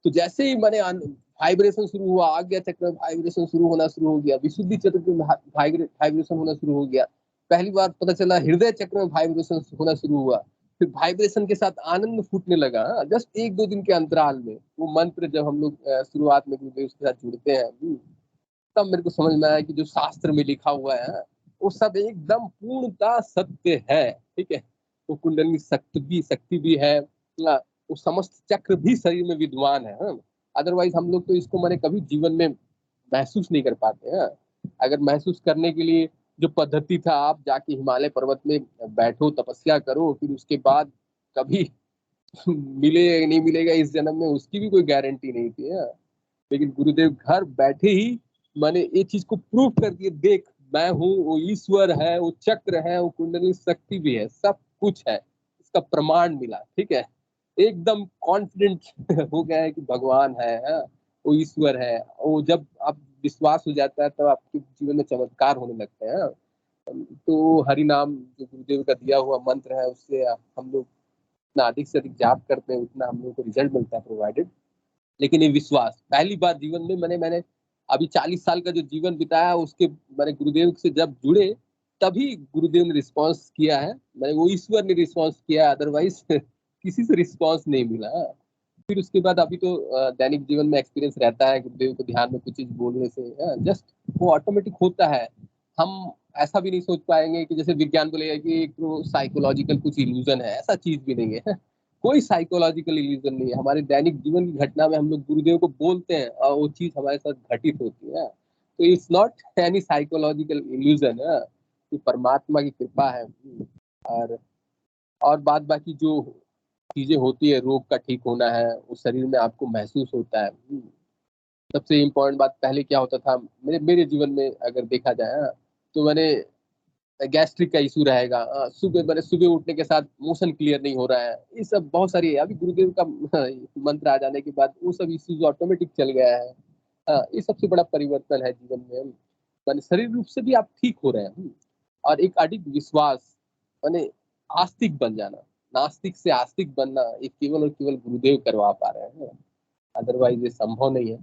तो जैसे ही मैंने वाइब्रेशन शुरू हुआ, आज्ञा चक्र में वाइब्रेशन शुरू हो गया, विशुद्धि चक्र में वाइब्रेशन होना शुरू हो गया, पहली बार पता चला हृदय चक्र में वाइब्रेशन होना शुरू हुआ, फिर वाइब्रेशन के साथ आनंद फूटने लगा। जस्ट 1-2 दिन के अंतराल में वो मंत्र जब हम लोग शुरुआत में गुरुदेव के साथ जुड़ते हैं, तब मेरे को समझ में आया कि जो शास्त्र में लिखा हुआ है वो सब एकदम पूर्णतः सत्य है, ठीक है। वो कुंडली शक्ति भी है, वो समस्त चक्र भी शरीर में विद्यमान है। अदरवाइज हम लोग तो इसको मैंने कभी जीवन में महसूस नहीं कर पाते हैं। अगर महसूस करने के लिए जो पद्धति था, आप जाके हिमालय पर्वत में बैठो, तपस्या करो, फिर उसके बाद कभी मिले या नहीं मिलेगा इस जन्म में, उसकी भी कोई गारंटी नहीं थी। लेकिन गुरुदेव घर बैठे ही मैंने ये चीज को प्रूव कर दिया, देख मैं हूँ, वो ईश्वर है, वो चक्र है, वो कुंडली शक्ति भी है, सब कुछ है, इसका प्रमाण मिला, ठीक है। एकदम कॉन्फिडेंट हो गया है कि भगवान है, वो ईश्वर है। वो जब आप विश्वास हो जाता है तब आपके जीवन में चमत्कार होने लगते हैं। तो हरि नाम जो गुरुदेव का दिया हुआ मंत्र है, उससे हम लोग जितना अधिक से अधिक जाप करते हैं उतना हम लोग को रिजल्ट मिलता है प्रोवाइडेड। लेकिन ये विश्वास पहली बार जीवन में मैंने अभी 40 साल का जो जीवन बिताया, उसके मैंने गुरुदेव से जब जुड़े तभी गुरुदेव ने रिस्पांस किया है, मैंने वो ईश्वर ने रिस्पांस किया, अदरवाइज किसी से रिस्पांस नहीं मिला। फिर उसके बाद अभी तो दैनिक जीवन में एक्सपीरियंस रहता है, गुरुदेव को ध्यान में कुछ चीज बोलने से जस्ट वो ऑटोमेटिक होता है। हम ऐसा भी नहीं सोच पाएंगे कि जैसे विज्ञान बोलेगा कि एक तो साइकोलॉजिकल कुछ इल्यूजन है, ऐसा चीज भी नहीं है। कोई साइकोलॉजिकल इल्यूजन नहीं है। हमारे दैनिक जीवन की घटना में हम लोग गुरुदेव को बोलते हैं और वो चीज हमारे साथ घटित होती है। तो it's not any psychological illusion, ये परमात्मा की कृपा है। और बाद बाकी जो चीजें होती है, रोग का ठीक होना है, वो शरीर में आपको महसूस होता है। सबसे इम्पोर्टेंट बात, पहले क्या होता था मेरे जीवन में अगर देखा जाए, तो मैंने गैस्ट्रिक का इशू रहेगा, सुबह उठने के साथ मोशन क्लियर नहीं हो रहा है, ये सब बहुत सारी है। अभी गुरुदेव का मंत्र आ जाने के बाद वो सब इश्यूज ऑटोमेटिक चल गया है। ये सबसे बड़ा परिवर्तन है जीवन में। मैंने शरीर रूप से भी आप ठीक हो रहे हैं। और एक अडिग विश्वास, मैंने आस्तिक बन जाना, नास्तिक से आस्तिक बनना, ये केवल और केवल गुरुदेव करवा पा रहे हैं, अदरवाइज ये संभव नहीं है।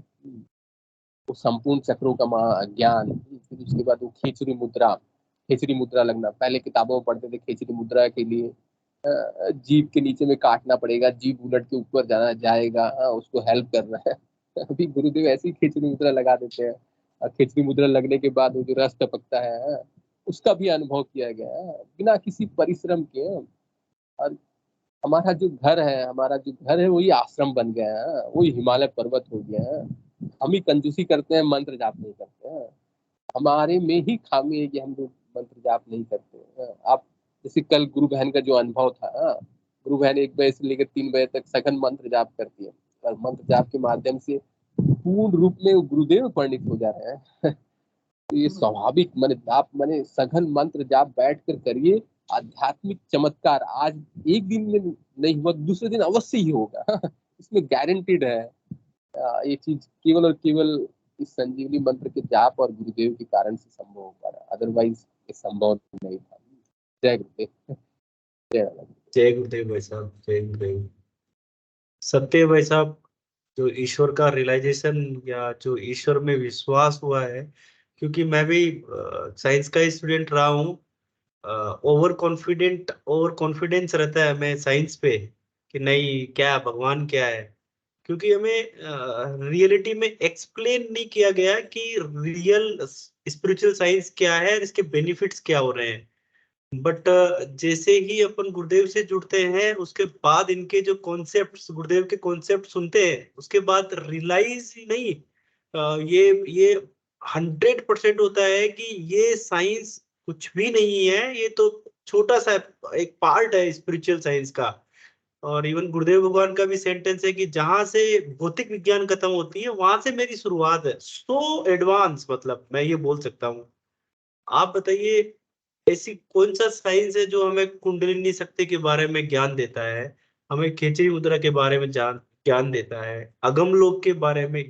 वो संपूर्ण चक्रों का ज्ञान, फिर उसके बाद वो खेचरी मुद्रा लगना। पहले किताबों में पढ़ते थे खेचरी मुद्रा के लिए जीभ के नीचे में काटना पड़ेगा, जीभ उलट के ऊपर जाएगा, उसको हेल्प कर रहा है। अभी गुरुदेव ऐसी खेचरी मुद्रा लगा देते हैं, और खेचरी मुद्रा लगने के बाद वो जो रस टपकता है, उसका भी अनुभव किया गया है बिना किसी परिश्रम के। और हमारा जो घर है वही आश्रम बन गया है, वही हिमालय पर्वत हो गया है। हम ही कंजूसी करते हैं, मंत्र जाप नहीं करते हैं। हमारे में ही खामी है कि हम लोग मंत्र जाप नहीं करते हैं। आप जैसे कल गुरु बहन का जो अनुभव था, गुरु बहन 1 बजे से लेकर 3 बजे तक सघन मंत्र जाप करती है, और मंत्र जाप के माध्यम से पूर्ण रूप में गुरुदेव परिणित हो जा रहे हैं। तो ये स्वाभाविक माने जाप, माने सघन मंत्र जाप बैठ कर करिए, आध्यात्मिक चमत्कार आज एक दिन में नहीं हुआ, दूसरे दिन अवश्य ही होगा। इसमें गारंटीड है। ये चीज केवल और केवल इस संजीवनी मंत्र के जाप और गुरुदेव के कारण से संभव हो पा रहा है, अदरवाइज ये संभव नहीं था। जय गुरुदेव। जय गुरुदेव भाई साहब, जय गुरुदेव। सत्य भाई साहब, जो ईश्वर का रियलाइजेशन या जो ईश्वर में विश्वास हुआ है, क्योंकि मैं भी साइंस का स्टूडेंट रहा हूँ। ओवर कॉन्फिडेंस रहता है हमें साइंस पे कि नहीं, क्या भगवान क्या है, क्योंकि हमें रियलिटी में एक्सप्लेन नहीं किया गया कि रियल स्पिरिचुअल साइंस क्या है और इसके बेनिफिट्स क्या हो रहे हैं। बट जैसे ही अपन गुरुदेव से जुड़ते हैं, उसके बाद इनके जो कॉन्सेप्ट्स, गुरुदेव के कॉन्सेप्ट सुनते हैं, उसके बाद रियलाइज ही नहीं, ये 100% होता है कि ये साइंस कुछ भी नहीं है, ये तो छोटा सा एक पार्ट है स्पिरिचुअल साइंस का। और इवन गुरुदेव भगवान का भी सेंटेंस है कि जहां से भौतिक विज्ञान खत्म होती है, वहां से मेरी शुरुआत है। सो एडवांस, मतलब मैं ये बोल सकता हूँ। आप बताइए, ऐसी कौन सा साइंस है जो हमें कुंडलिनी शक्ति के बारे में ज्ञान देता है, हमें खेचरी मुद्रा के बारे में ज्ञान देता है, अगम लोक के बारे में?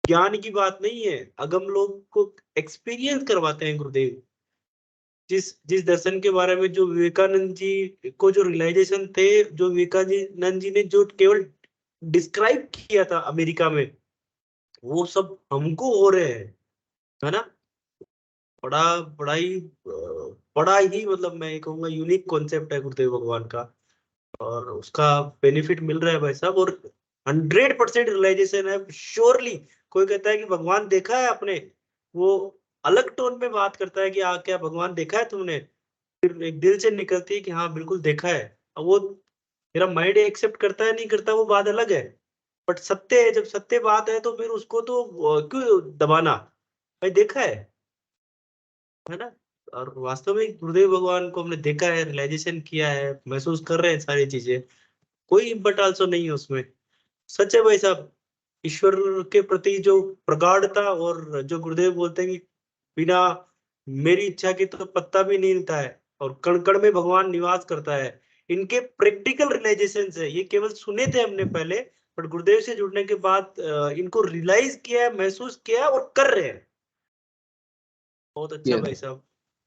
ज्ञान की बात नहीं है, अगम लोक को एक्सपीरियंस करवाते हैं गुरुदेव। जिस जिस दर्शन के बारे में जो विवेकानंद जी को जो रियलाइजेशन थे, जो विवेकानंद जी ने जो केवल डिस्क्राइब किया था अमेरिका में, वो सब हमको हो रहे हैं, है ना। बड़ा बड़ा ही मतलब मैं ये कहूंगा यूनिक कॉन्सेप्ट है गुरुदेव भगवान का, और उसका बेनिफिट मिल रहा है भाई साहब। और 100% रियलाइजेशन है श्योरली। कोई कहता है कि भगवान देखा है आपने, वो अलग टोन में बात करता है कि क्या भगवान देखा है तुमने, फिर एक दिल से निकलती है कि हाँ बिल्कुल देखा है। अब वो मेरा माइंड एक्सेप्ट करता है नहीं करता, वो बात अलग है। बट सत्य है, जब सत्य बात है तो फिर उसको तो क्यों दबाना, भाई देखा है ना। और वास्तव में गुरुदेव भगवान को हमने देखा है, रियलाइजेशन किया है, महसूस कर रहे हैं सारी चीजें, कोई बट आल्सो नहीं है उसमें। सच है भाई साहब, ईश्वर के प्रति जो प्रगाढ़ता, और जो गुरुदेव बोलते हैं कि बिना मेरी इच्छा के तो पत्ता भी नहीं हिलता है, और कण कण में भगवान निवास करता है, इनके प्रैक्टिकल रियलाइजेशन है। ये केवल सुने थे हमने पहले, बट गुरुदेव से जुड़ने के बाद इनको रियलाइज किया है, महसूस किया है और कर रहे हैं। बहुत अच्छा भाई साहब,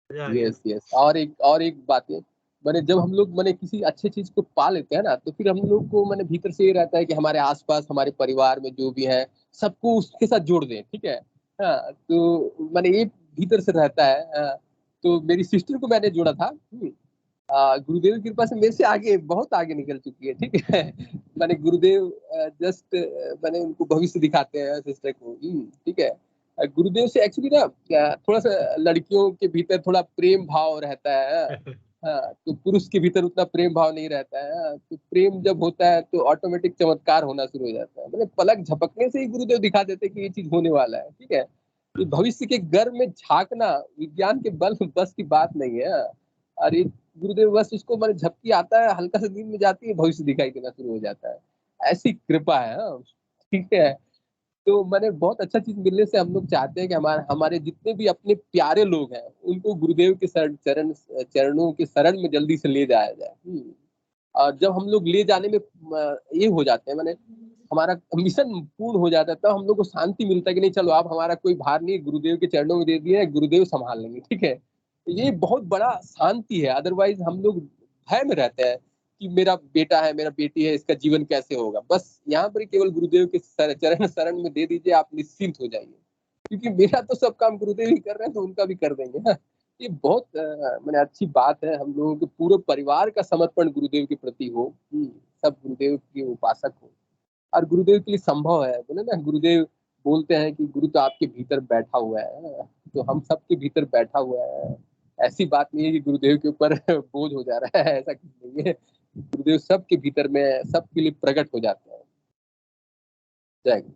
मजा आ गया। यस। और एक बात है, मैंने जब हम लोग मैंने किसी अच्छे चीज को पा लेते हैं ना, तो फिर हम लोग को मैंने भीतर से ये रहता है कि हमारे आसपास, हमारे परिवार में जो भी है, सबको उसके साथ जोड़ दें, ठीक है। हाँ, तो मैंने ये भीतर से रहता है। हाँ, तो मेरी सिस्टर को मैंने जोड़ा था। गुरुदेव की कृपा से मेरे से आगे, बहुत आगे निकल चुकी है, ठीक है। मैंने गुरुदेव जस्ट मैंने उनको भविष्य दिखाते हैं सिस्टर को, ठीक है। गुरुदेव से एक्चुअली ना थोड़ा सा लड़कियों के भीतर थोड़ा प्रेम भाव रहता है। हाँ, तो पुरुष के भीतर उतना प्रेम भाव नहीं रहता है। हाँ, तो प्रेम जब होता है तो ऑटोमेटिक चमत्कार होना शुरू हो जाता है। मतलब पलक झपकने से ही गुरुदेव दिखा देते कि ये चीज होने वाला है, ठीक है। ये भविष्य के गर्भ में झांकना विज्ञान के बल बस की बात नहीं है। और ये गुरुदेव बस उसको मैंने झपकी आता है, हल्का सा नींद में जाती है, भविष्य दिखाई देना शुरू हो जाता है। ऐसी कृपा है। हाँ, ठीक है। तो मैंने बहुत अच्छा चीज मिलने से हम लोग चाहते हैं कि हमारे हमारे जितने भी अपने प्यारे लोग हैं, उनको गुरुदेव के चरणों के शरण में जल्दी से ले जाया जाए। और जब हम लोग ले जाने में ये हो जाते हैं, मैंने हमारा मिशन पूर्ण हो जाता है, तब हम लोग को शांति मिलता है कि नहीं, चलो आप हमारा कोई भार नहीं, गुरुदेव के चरणों में दे दिए, गुरुदेव संभाल लेंगे, ठीक है। ये बहुत बड़ा शांति है। अदरवाइज हम लोग भय में रहते हैं कि मेरा बेटा है, मेरा बेटी है, इसका जीवन कैसे होगा। बस यहाँ पर केवल गुरुदेव के चरण शरण में दे दीजिए, आप निश्चिंत हो जाइए। क्योंकि मेरा तो सब काम गुरुदेव ही कर रहे हैं तो उनका भी कर देंगे ना। ये बहुत मैंने अच्छी बात है, हम लोगों के पूरे परिवार का समर्पण गुरुदेव के प्रति हो, सब गुरुदेव के उपासक हो और गुरुदेव के लिए संभव है। बोले ना, गुरुदेव बोलते हैं कि गुरु तो आपके भीतर बैठा हुआ है, तो हम सबके भीतर बैठा हुआ है। ऐसी बात नहीं है कि गुरुदेव के ऊपर बोझ हो जा रहा है, ऐसा कुछ नहीं है। गुरुदेव सबके भीतर में सबके लिए प्रकट हो जाते हैं। जय गुरु।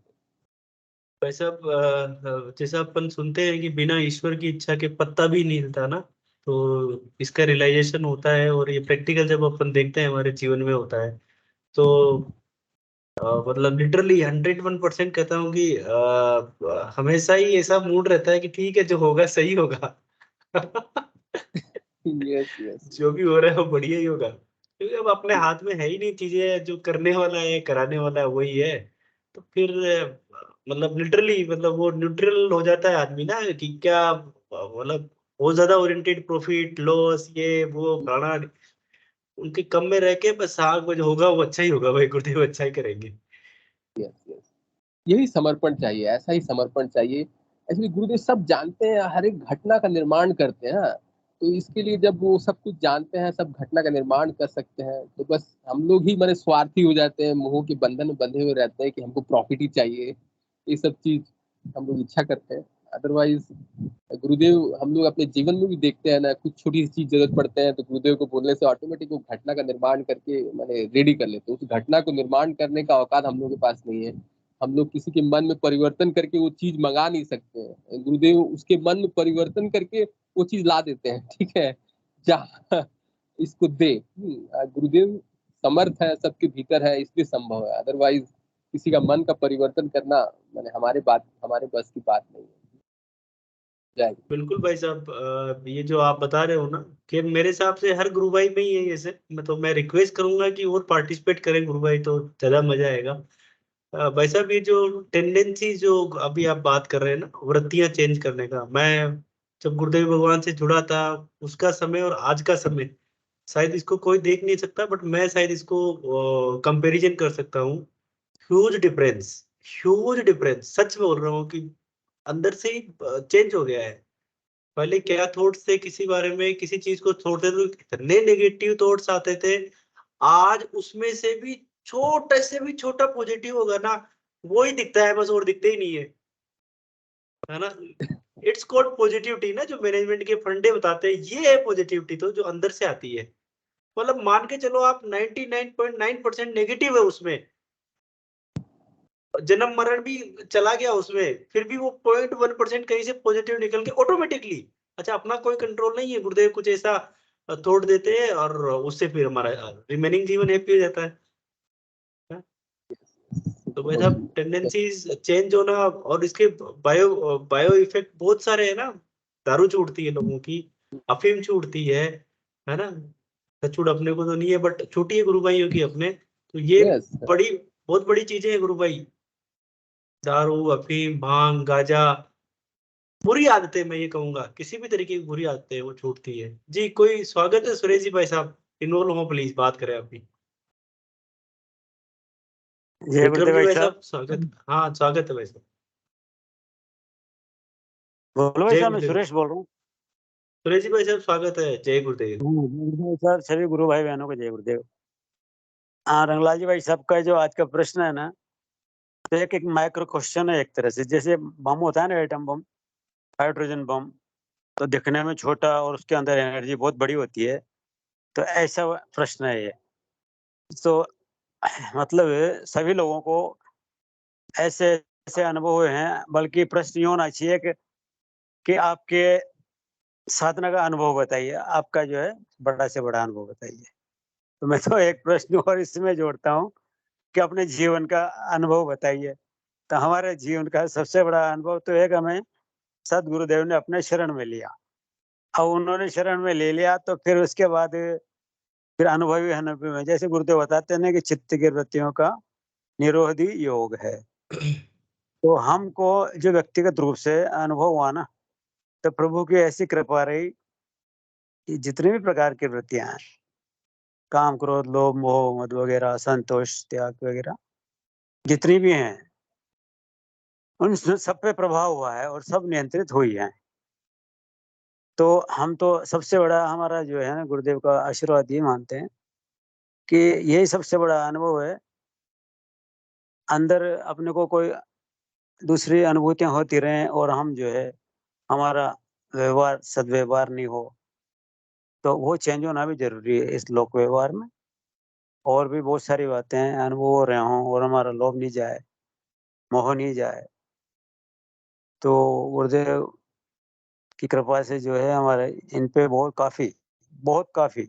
भाई साहब, जैसा अपन सुनते हैं कि बिना ईश्वर की इच्छा के पत्ता भी नहीं हिलता ना, तो इसका रियलाइजेशन होता है और ये प्रैक्टिकल जब अपन देखते हैं हमारे जीवन में होता है तो मतलब लिटरली 101% कहता हूँ कि हमेशा ही ऐसा मूड रहता है कि ठीक है जो होगा सही होगा। Yes yes. जो भी हो रहा है वो बढ़िया ही होगा, क्योंकि अब अपने हाथ में है ही नहीं चीजें, जो करने वाला है कराने वाला है वही है। तो फिर मतलब लिटरली मतलब वो न्यूट्रल हो जाता है आदमी ना, कि क्या मतलब बहुत ज्यादा ओरिएंटेड प्रॉफिट लॉस ये वो गाना उनके कम में रह के बस हाँ कुछ होगा वो अच्छा ही होगा, भाई गुरुदेव अच्छा ही करेंगे। यस यस, यही समर्पण चाहिए, ऐसा ही समर्पण चाहिए। एक्चुअली गुरुदेव सब जानते हैं, हर एक घटना का निर्माण करते हैं। तो इसके लिए जब वो सब कुछ जानते हैं, सब घटना का निर्माण कर सकते हैं, तो बस हम लोग ही माने स्वार्थी हो जाते हैं, मोह के बंधन में बंधे हुए रहते हैं कि हमको प्रॉफिट ही चाहिए, ये सब चीज हम लोग इच्छा करते हैं। अदरवाइज गुरुदेव हम लोग अपने जीवन में भी देखते हैं ना, कुछ छोटी सी चीज जरूरत पड़ते हैं तो गुरुदेव को बोलने से ऑटोमेटिक वो घटना का निर्माण करके माने रेडी कर लेते हैं। उस घटना को निर्माण करने का औकात हम लोग के पास नहीं है। हम लोग किसी के मन में परिवर्तन करके वो चीज मंगा नहीं सकते हैं, गुरुदेव उसके मन में परिवर्तन करके वो चीज ला देते हैं। ठीक है, जा इसको दे। गुरुदेव समर्थ है, सबके भीतर है, इसलिए संभव है। अदरवाइज किसी का मन का परिवर्तन करना मैंने हमारे बस की बात नहीं है। जय गुरु। बिल्कुल भाई साहब, ये जो आप बता रहे हो ना कि मेरे हिसाब से हर गुरु भाई में ही है जैसे, मैं रिक्वेस्ट करूंगा कि और पार्टिसिपेट करें गुरु भाई तो ज्यादा मजा आएगा। भाई साहब ये जो टेंडेंसी जो अभी आप बात कर रहे हैं ना वृत्तियां चेंज करने का, मैं जब गुरुदेव भगवान से जुड़ा था उसका समय और आज का समय शायद इसको कोई देख नहीं सकता, बट मैं शायद इसको कंपैरिजन कर सकता हूँ। ह्यूज डिफरेंस, ह्यूज डिफरेंस, सच बोल रहा हूँ कि अंदर से ही चेंज हो गया है। पहले क्या थॉट्स थे किसी बारे में, किसी चीज को छोड़ते थे तो इतने नेगेटिव थॉट्स आते थे, आज उसमें से भी छोटे से भी छोटा पॉजिटिव होगा ना वो ही दिखता है बस, और दिखते ही नहीं है ना। इट्स कॉल्ड पॉजिटिविटी ना, जो मैनेजमेंट के फंडे बताते हैं ये है पॉजिटिविटी, तो जो अंदर से आती है। मतलब मान के चलो आप 99.9% नेगेटिव है उसमें, जन्म मरण भी चला गया उसमें, फिर भी वो 0.1% कहीं से पॉजिटिव निकल के ऑटोमेटिकली। अच्छा अपना कोई कंट्रोल नहीं है, गुरुदेव कुछ ऐसा थोड़ देते हैं और उससे फिर हमारा रिमेनिंग जीवन हैप्पी हो जाता है। तो वैसा टेंडेंसीज चेंज होना, और इसके बायो बायो इफेक्ट बहुत सारे है ना। दारू छूटती है लोगों की, अफीम छूटती है ना। छूट अपने को तो नहीं है बट छूटी है गुरु भाइयों की अपने, तो ये यस बड़ी बहुत बड़ी चीजें हैं गुरु भाई। दारू अफीम भांग गांजा बुरी आदतें, मैं ये कहूंगा किसी भी तरीके की बुरी आदतें वो छूटती है। जी कोई स्वागत है सुरेश जी भाई साहब, इन्वॉल्व हो प्लीज, बात करें आप भी। जय विक्रम गुरुदेव जी भाई भाई साहब। साहब स्वागत, हाँ स्वागत है भाई साहब। बोलो भाई जय साहब, मैं गुरुदेव, सुरेश बोल रहा हूँ। सुरेश जी भाई साहब स्वागत है, जय गुरुदेव। गुरुदेव साहब, सभी गुरु भाई बहनों को जय गुरुदेव। हाँ, रंगलाल जी भाई साहब का जो आज का प्रश्न है ना, तो एक एक माइक्रो क्वेश्चन है एक तरह से। जैसे बम होता है ना, एटम बम, हाइड्रोजन बम, तो दिखने में छोटा और उसके अंदर एनर्जी बहुत बड़ी होती है। तो ऐसा प्रश्न है ये। तो मतलब सभी लोगों को ऐसे ऐसे अनुभव हुए हैं, बल्कि प्रश्न ये होना चाहिए कि आपके साधना का अनुभव बताइए, आपका जो है बड़ा से बड़ा अनुभव बताइए। तो मैं तो एक प्रश्न और इसमें जोड़ता हूँ कि अपने जीवन का अनुभव बताइए। तो हमारे जीवन का सबसे बड़ा अनुभव तो एक हमें सदगुरुदेव ने अपने शरण में लिया। अब उन्होंने शरण में ले लिया तो फिर उसके बाद फिर अनुभवी अनुभवी में, जैसे गुरुदेव बताते हैं ना कि चित्त की वृत्तियों का निरोधी योग है। तो हमको जो व्यक्तिगत रूप से अनुभव हुआ ना, तो प्रभु की ऐसी कृपा रही कि जितनी भी प्रकार की वृत्तियां हैं, काम क्रोध लोभ मोह मद वगैरह, संतोष त्याग वगैरह, जितनी भी हैं, उन सब पे प्रभाव हुआ है और सब नियंत्रित हुई है। तो हम तो सबसे बड़ा हमारा जो है ना गुरुदेव का आशीर्वाद ये मानते हैं कि यही सबसे बड़ा अनुभव है। अंदर अपने को कोई दूसरी अनुभूतियाँ होती रहें और हम जो है हमारा व्यवहार सद्व्यवहार नहीं हो, तो वो चेंज होना भी ज़रूरी है इस लोक व्यवहार में। और भी बहुत सारी बातें हैं, अनुभव हो रहे हों और हमारा लोभ नहीं जाए, मोह नहीं जाए। तो गुरुदेव की कृपा से जो है हमारे इन पे बहुत काफ़ी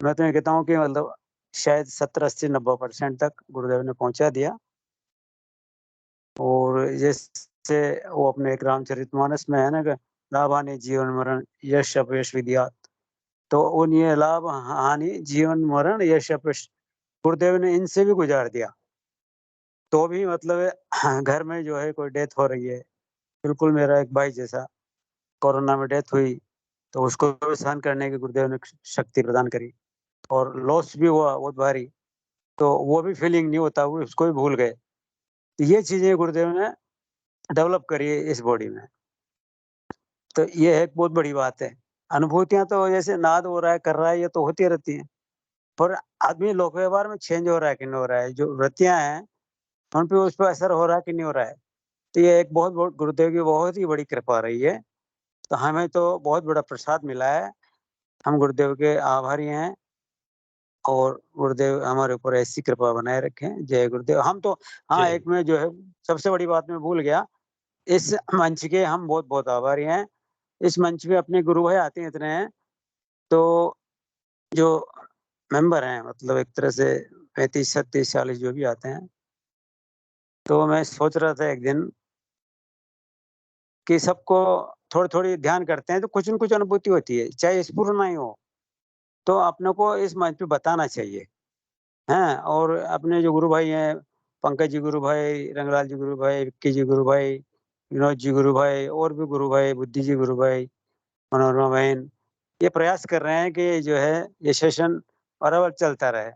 मैं तो ये कहता हूँ कि मतलब शायद 70, 80, 90% तक गुरुदेव ने पहुँचा दिया। और जैसे वो अपने एक रामचरितमानस में है ना कि लाभ-हानि जीवन-मरण यश अपयश विद्यात्। तो उन ये लाभ, हानि, जीवन-मरण, यश अपयश गुरुदेव ने इनसे भी गुज़ार दिया। तो भी मतलब घर में जो है कोई डेथ हो रही है, बिल्कुल मेरा एक भाई जैसा कोरोना में डेथ हुई, तो उसको भी सहन करने की गुरुदेव ने शक्ति प्रदान करी और लॉस भी हुआ बहुत भारी, तो वो भी फीलिंग नहीं होता, वो उसको भी भूल गए। तो ये चीज़ें गुरुदेव ने डेवलप करी है इस बॉडी में। तो ये एक बहुत बड़ी बात है। अनुभूतियाँ तो जैसे नाद हो रहा है, कर रहा है, ये तो होती रहती हैं। पर आदमी लोक व्यवहार में चेंज हो रहा है कि नहीं हो रहा है, जो वृत्तियाँ हैं, उन पे उस पे असर हो रहा है कि नहीं हो रहा है। तो ये एक बहुत गुरुदेव की बहुत ही बड़ी कृपा रही है। तो हमें तो बहुत बड़ा प्रसाद मिला है। हम गुरुदेव के आभारी हैं और गुरुदेव हमारे ऊपर ऐसी कृपा बनाए रखें। जय गुरुदेव। हम तो हाँ, जय एक मैं जो है सबसे बड़ी बात मैं भूल गया, इस मंच के हम बहुत-बहुत आभारी हैं। इस मंच पे अपने गुरु भाई आते हैं इतने हैं, तो जो मेंबर हैं मतलब एक तरह से 35, 36, 40 जो भी आते हैं, तो मैं सोच रहा था एक दिन कि सबको थोड़ी-थोड़ी ध्यान करते हैं तो कुछ न कुछ अनुभूति होती है, चाहे स्फुर ना ही हो, तो अपने को इस मंच पे बताना चाहिए, हैं? और अपने जो गुरु भाई हैं, पंकज जी गुरु भाई, रंगलाल जी गुरु भाई, विक्की जी गुरु भाई, विनोद जी गुरु भाई और भी गुरु भाई, बुद्धि जी गुरु भाई, मनोरमा बहन, ये प्रयास कर रहे हैं कि जो है ये सेशन बराबर चलता रहे।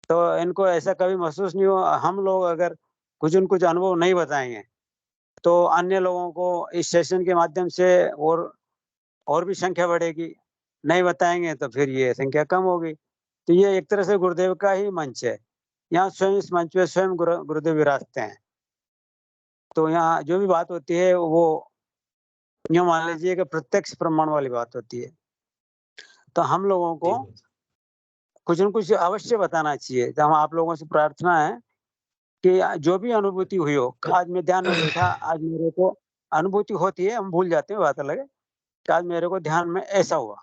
तो इनको ऐसा कभी महसूस नहीं हो हम लोग अगर कुछ न कुछ अनुभव नहीं बताएँगे, तो अन्य लोगों को इस सेशन के माध्यम से और भी संख्या बढ़ेगी। नहीं बताएँगे तो फिर ये संख्या कम होगी। तो ये एक तरह से गुरुदेव का ही मंच है। यहाँ स्वयं इस मंच पे स्वयं गुरुदेव विराजते हैं। तो यहाँ जो भी बात होती है वो यूँ मान लीजिए कि प्रत्यक्ष प्रमाण वाली बात होती है। तो हम लोगों को ठीक है। कुछ न कुछ अवश्य बताना चाहिए। तो हम आप लोगों से प्रार्थना है कि जो भी अनुभूति हुई हो, आज मैं ध्यान में बैठा, आज मेरे को अनुभूति होती है, हम भूल जाते हैं, बात अलग है, कि आज मेरे को ध्यान में ऐसा हुआ।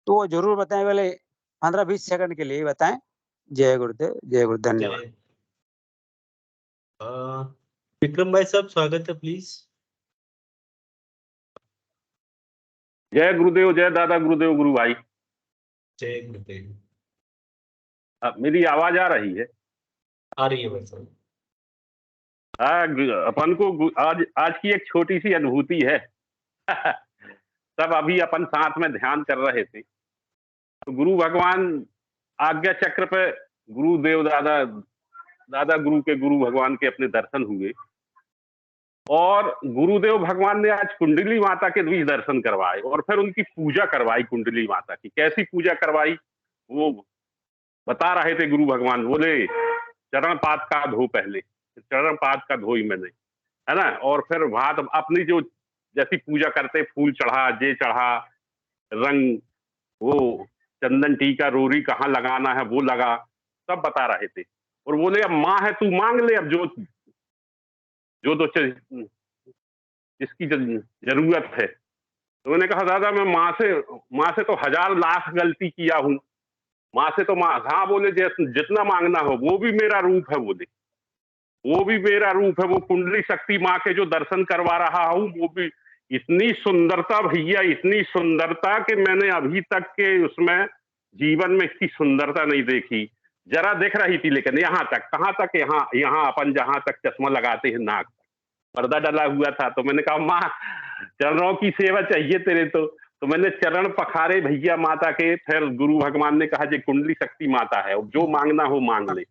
तो वो ज़रूर बताएँ, भले 15-20 सेकंड के लिए ही बताएँ। जय गुरुदेव, जय गुरु, धन्यवाद। जय अ, विक्रम भाई साहब स्वागत है प्लीज। जय गुरुदेव, जय दादा गुरुदेव, गुरु भाई। जय गुरुदेव। मेरी आवाज आ रही है? आ रही है भाई साहब। अपन को आज की एक छोटी सी अनुभूति है। तब अभी अपन साथ में ध्यान कर रहे थे, तो गुरु भगवान आज्ञा चक्र पे गुरुदेव दादा गुरु के गुरु भगवान के अपने दर्शन हुए और गुरुदेव भगवान ने आज कुंडली माता के भी दर्शन करवाए और फिर उनकी पूजा करवाई। कुंडली माता की कैसी पूजा करवाई वो बता रहे थे गुरु भगवान। बोले चरण पाद का धो, पहले चरण पाद का धोई मैंने, है ना, और फिर भात अपनी जो जैसी पूजा करते, फूल चढ़ा, जे चढ़ा, रंग, वो चंदन टीका, रोरी कहाँ लगाना है वो लगा, सब बता रहे थे। और बोले अब माँ है, तू मांग ले अब जो जिसकी जरूरत है। तो मैंने कहा दादा मैं माँ से तो 1000 लाख गलती किया हूँ, माँ से तो हाँ। बोले जितना मांगना हो, वो भी मेरा रूप है, बोले वो भी मेरा रूप है, वो कुंडली शक्ति माँ के जो दर्शन करवा रहा हूँ, वो भी इतनी सुंदरता भैया, इतनी सुंदरता कि मैंने अभी तक के उसमें जीवन में इतनी सुंदरता नहीं देखी। जरा देख रही थी, लेकिन यहाँ तक, कहाँ तक, यहाँ अपन जहां तक चश्मा लगाते हैं नाक तक पर्दा डला हुआ था। तो मैंने कहा माँ चरणों की सेवा चाहिए तेरे तो मैंने चरण पखारे भैया माता के। फिर गुरु भगवान ने कहा जे कुंडली शक्ति माता है, जो मांगना हो मांग ले।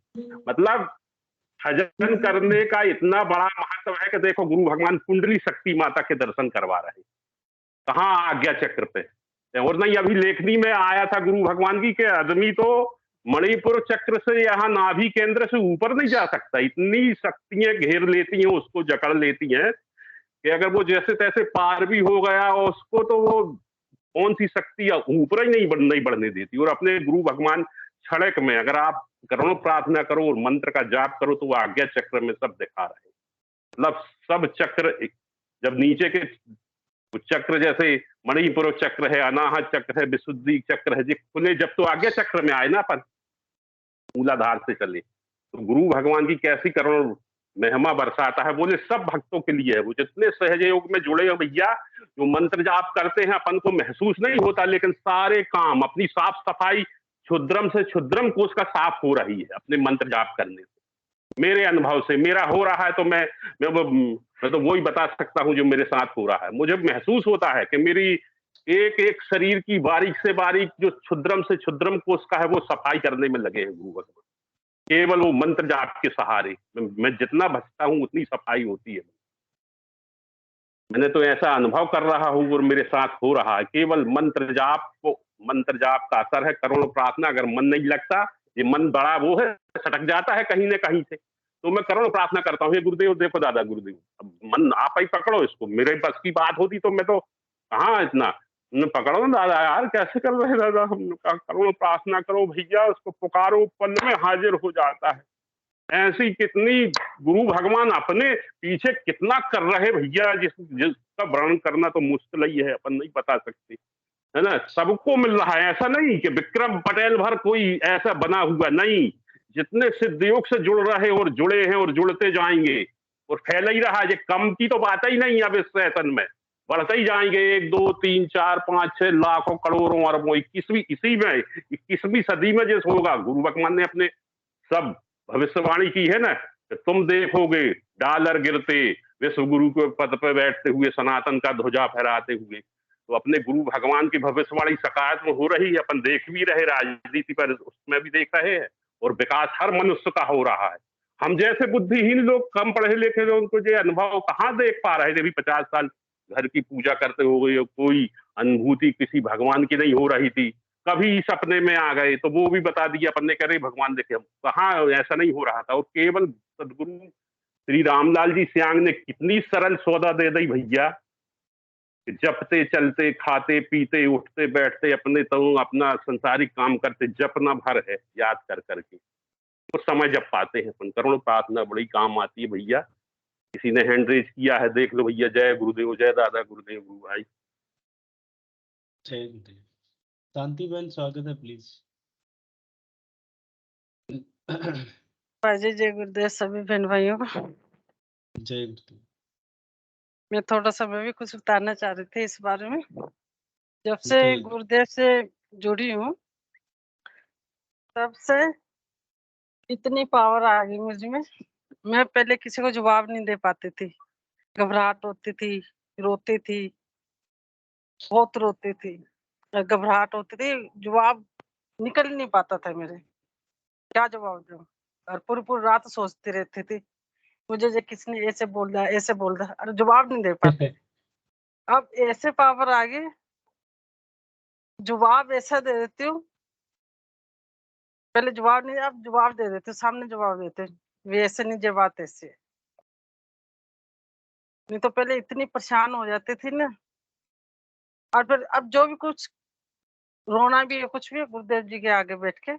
मतलब भजन करने का इतना बड़ा महत्व है कि देखो गुरु भगवान कुंडली शक्ति माता के दर्शन करवा रहे हैं, कहाँ आज्ञा चक्र पे। और नहीं अभी लेखनी में आया था गुरु भगवान की कि आदमी तो मणिपुर चक्र से यहाँ नाभि केंद्र से ऊपर नहीं जा सकता, इतनी शक्तियां घेर लेती हैं उसको, जकड़ लेती हैं कि अगर वो जैसे तैसे पार भी हो गया उसको तो वो कौन सी शक्ति ऊपर ही नहीं बढ़ने देती। और अपने गुरु भगवान क्षणिक में अगर आप करोड़ों प्रार्थना करो और मंत्र का जाप करो तो वो आज्ञा चक्र में सब दिखा रहे हैं। मतलब सब चक्र, जब नीचे के चक्र जैसे मणिपुर चक्र है, अनाहत चक्र है, विशुद्धि चक्र है, खुले जब तो आज्ञा चक्र में आए ना अपन मूलाधार से चले, तो गुरु भगवान की कैसी करोड़ों महिमा बरसाता है। बोले सब भक्तों के लिए है, वो जितने सहज योग में जुड़े हो भैया, जो मंत्र जाप करते हैं अपन को महसूस नहीं होता, लेकिन सारे काम अपनी साफ सफाई क्षुद्रम से क्षुद्रम कोश का साफ हो रही है अपने मंत्र जाप करने से। मेरे अनुभव से मेरा हो रहा है तो मैं तो वही बता सकता हूं जो मेरे साथ हो रहा है। मुझे महसूस होता है कि मेरी एक एक शरीर की बारीक से बारीक जो क्षुद्रम से क्षुद्रम कोश का है वो सफाई करने में लगे हैं गुरु भगवान, केवल वो मंत्र जाप के सहारे। मैं जितना बचता हूं उतनी सफाई होती है। मैंने तो ऐसा अनुभव कर रहा हूं और मेरे साथ हो रहा है। केवल मंत्र जाप का असर है। करोड़ों प्रार्थना, अगर मन नहीं लगता, ये मन बड़ा वो है, सटक जाता है कहीं ना कहीं से, तो मैं करोड़ों प्रार्थना करता हूँ, हे गुरुदेव देखो दादा गुरुदेव, अब मन आप ही पकड़ो इसको। मेरे बस की बात होती तो मैं तो कहाँ इतना, पकड़ो ना दादा यार, कैसे कर रहे दादा, हम करोड़ों प्रार्थना करो भैया, उसको पुकारो, पल में हाजिर हो जाता है। ऐसी कितनी गुरु भगवान अपने पीछे कितना कर रहे भैया, जिसका वर्णन करना तो मुश्किल ही है, अपन नहीं बता सकते, है ना। सबको मिल रहा है, ऐसा नहीं कि विक्रम पटेल भर कोई ऐसा बना हुआ नहीं। जितने सिद्ध योग से जुड़ रहे और जुड़े हैं और जुड़ते जाएंगे और फैल ही रहा है। कम की तो बात ही नहीं, अब इस सेशन में बढ़ते ही जाएंगे, 1 2 3 4 5 6 लाखों करोड़ों अरबों। 21वीं सदी में जिस होगा, गुरु भगवान ने अपने सब भविष्यवाणी की है ना, तुम देखोगे डॉलर गिरते, विश्व गुरु के पद पर बैठते हुए, सनातन का ध्वजा फहराते हुए। तो अपने गुरु भगवान की भविष्यवाणी सकारात्मक में हो रही है, अपन देख भी रहे, राजनीति पर उसमें भी देख रहे हैं, और विकास हर मनुष्य का हो रहा है। हम जैसे बुद्धिहीन लोग, कम पढ़े लिखे लोग, उनको ये अनुभव कहाँ देख पा रहे थे। अभी 50 साल घर की पूजा करते हो गए, कोई अनुभूति किसी भगवान की नहीं हो रही थी, कभी सपने में आ गए तो वो भी बता दिया अपन ने, कह रहे भगवान देखे, हम कहाँ, ऐसा नहीं हो रहा था। और केवल सदगुरु श्री रामलाल जी सियांग ने कितनी सरल सौदा दे दी भैया, जपते चलते खाते पीते उठते बैठते अपने तो अपना संसारिक काम करते, जपना भर है याद कर करके कुछ समय जप पाते हैं अपन। करोड़ों प्रार्थना बड़ी काम आती है भैया। किसी ने हैंड रेज किया है, देख लो भैया। जय गुरुदेव, जय दादा गुरुदेव, गुरु भाई। जय गुरुदेव। शांति बहन स्वागत है प्लीज। जय गुरुदेव सभी बहन भाइयों को। जय गुरुदेव। मैं थोड़ा सा मैं भी कुछ बताना चाह रही थी इस बारे में। जब से गुरुदेव से जुड़ी हूँ तब से इतनी पावर आ गई मुझ में। मैं पहले किसी को जवाब नहीं दे पाती थी, घबराहट होती थी, रोती थी, बहुत रोती थी, घबराहट होती थी, जवाब निकल नहीं पाता था मेरे, क्या जवाब दूं। और पूरी पूरी रात सोचती रहती थी, मुझे ये किसने ऐसे बोल रहा, ऐसे बोल रहा, अरे जवाब नहीं दे पाते। अब ऐसे पावर आ गई, जवाब ऐसा दे देती हूँ, पहले जवाब नहीं, अब जवाब दे देते, सामने जवाब देते, वे ऐसे नहीं, जवाब ऐसे। नहीं तो पहले इतनी परेशान हो जाती थी ना। और फिर अब जो भी कुछ रोना भी है, कुछ भी है, गुरुदेव जी के आगे बैठ के,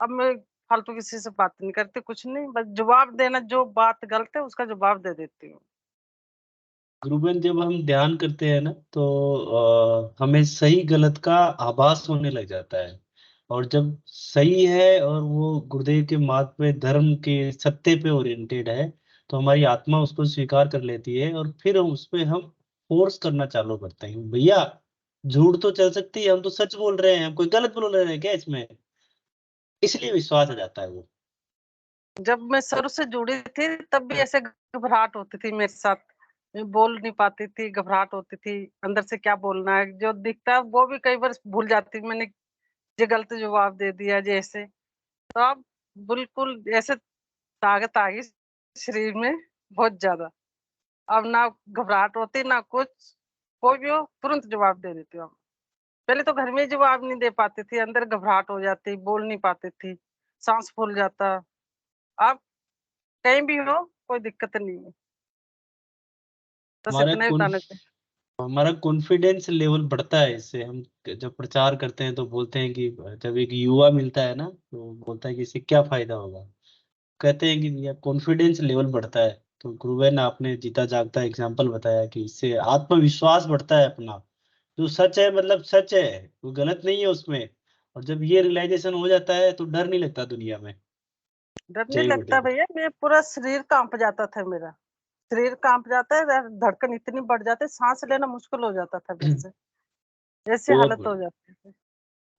अब मैं फालतू किसी से बात नहीं करती, कुछ नहीं, बस जवाब देना, जो बात गलत है उसका जवाब दे देती हूँ। गुरुबेन, जब हम ध्यान करते हैं ना तो हमें सही गलत का आभास होने लग जाता है, और जब सही है और वो गुरुदेव के मार्ग पे, धर्म के सत्य पे ओरिएंटेड है, तो हमारी आत्मा उसको स्वीकार कर लेती है, और फिर उसमें हम फोर्स करना चालू करते हैं, भैया झूठ तो चल सकती है, हम तो सच बोल रहे हैं, हम कोई गलत बोल रहे हैं क्या इसमें, इसलिए विश्वास आ जाता है वो। जब मैं शुरू से जुड़ी थी तब भी ऐसे घबराहट होती थी मेरे साथ, मैं बोल नहीं पाती थी, घबराहट होती थी, अंदर से क्या बोलना है, जो दिखता है वो भी कई बार भूल जाती, मैंने जो गलत जवाब दे दिया जैसे। तो अब बिल्कुल ऐसे ताकत आ गई शरीर में बहुत ज्यादा। अब ना घबराहट होती ना कुछ, कोई भी हो तुरंत जवाब दे देती हूँ अब। पहले तो घर में जवाब नहीं दे पाती थी, अंदर घबराहट हो जाती, बोल नहीं पाती थी, सांस फूल जाता। अब कहीं भी हो कोई दिक्कत नहीं है। बस हमारा इतना ही बताना चाहिए। हमारा कॉन्फिडेंस लेवल बढ़ता है इससे। हम जब प्रचार करते हैं तो बोलते हैं कि जब एक युवा मिलता है ना तो बोलता है कि इससे क्या फायदा होगा, कहते हैं कि कॉन्फिडेंस लेवल बढ़ता है। तो गुरुवेन ने आपने जीता जागता एग्जाम्पल बताया कि इससे आत्मविश्वास बढ़ता है अपना, जो सच है मतलब सच है, वो गलत नहीं है उसमें। और जब ये रियलाइजेशन हो जाता है तो डर नहीं लगता दुनिया में। डर नहीं जय लगता गुरुदेव। भैया, मेरा पूरा शरीर कांप जाता था, मेरा शरीर कांप जाता है, धड़कन इतनी बढ़ जाती है, सांस लेना मुश्किल हो जाता था मेरे से, ऐसी बहुत हालत हो बढ़िया। जाती थी।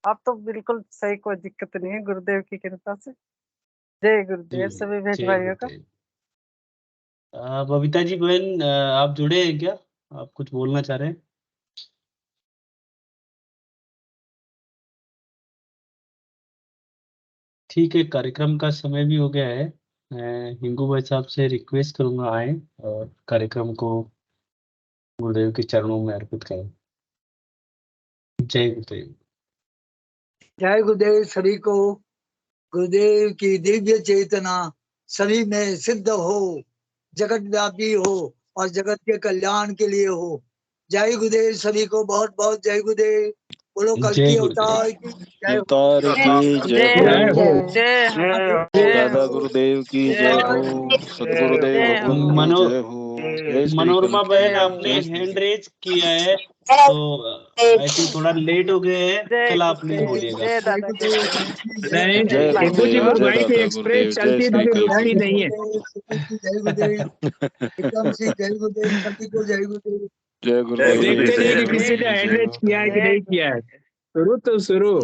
अब तो बिल्कुल सही, कोई दिक्कत नहीं है गुरुदेव की कृपा से। जय गुरुदेव जी, सभी भेद जय भाइयों का। गुरुदेव। बबीता जी बहन, आप जुड़े हैं क्या? आप कुछ बोलना चाह रहे हैं? ठीक है, कार्यक्रम का समय भी हो गया है। मैं हिंगू भाई साहब से रिक्वेस्ट करूंगा आए और कार्यक्रम को गुरुदेव के चरणों में अर्पित करें। जय गुरुदेव। जय गुरुदेव सभी को। गुरुदेव की दिव्य चेतना सभी में सिद्ध हो, जगत व्यापी हो और जगत के कल्याण के लिए हो। जय गुरुदेव सभी को, बहुत बहुत जय गुरुदेव। बोलो कल जय की गुरुदेव। अवतार की जय हो। अवतार की जय जय हो। हो, जय हो, जय दादा हो, गुरुदेव की जय हो। सदगुरुदेव जय हो। भगवान की मनो जय हो। जय श्री मनोरमा बहन, कृष्ण। आपने जय श्री हैंड कृष्ण। रेज किया है तो आई थिंक थोड़ा लेट हो गए हैं, जय कल आप नहीं गुरुदेव, बोलिएगा। जय दादा गुरुदेव गुरुदेव। जय जय गुरुदेव। लाइन गुरुदेव, से जय दादा गुरुदेव, जय श्री जय कृष्ण। गुरुदेव, एकदम से जय गुरुदेव सभी को, जय गुरुदेव। जय गुरुदेव, जय देखते नहीं कि गुरुदेव, किसी ने जय एड्रेस किया है कि नहीं किया है। शुरू तो शुरू। हो।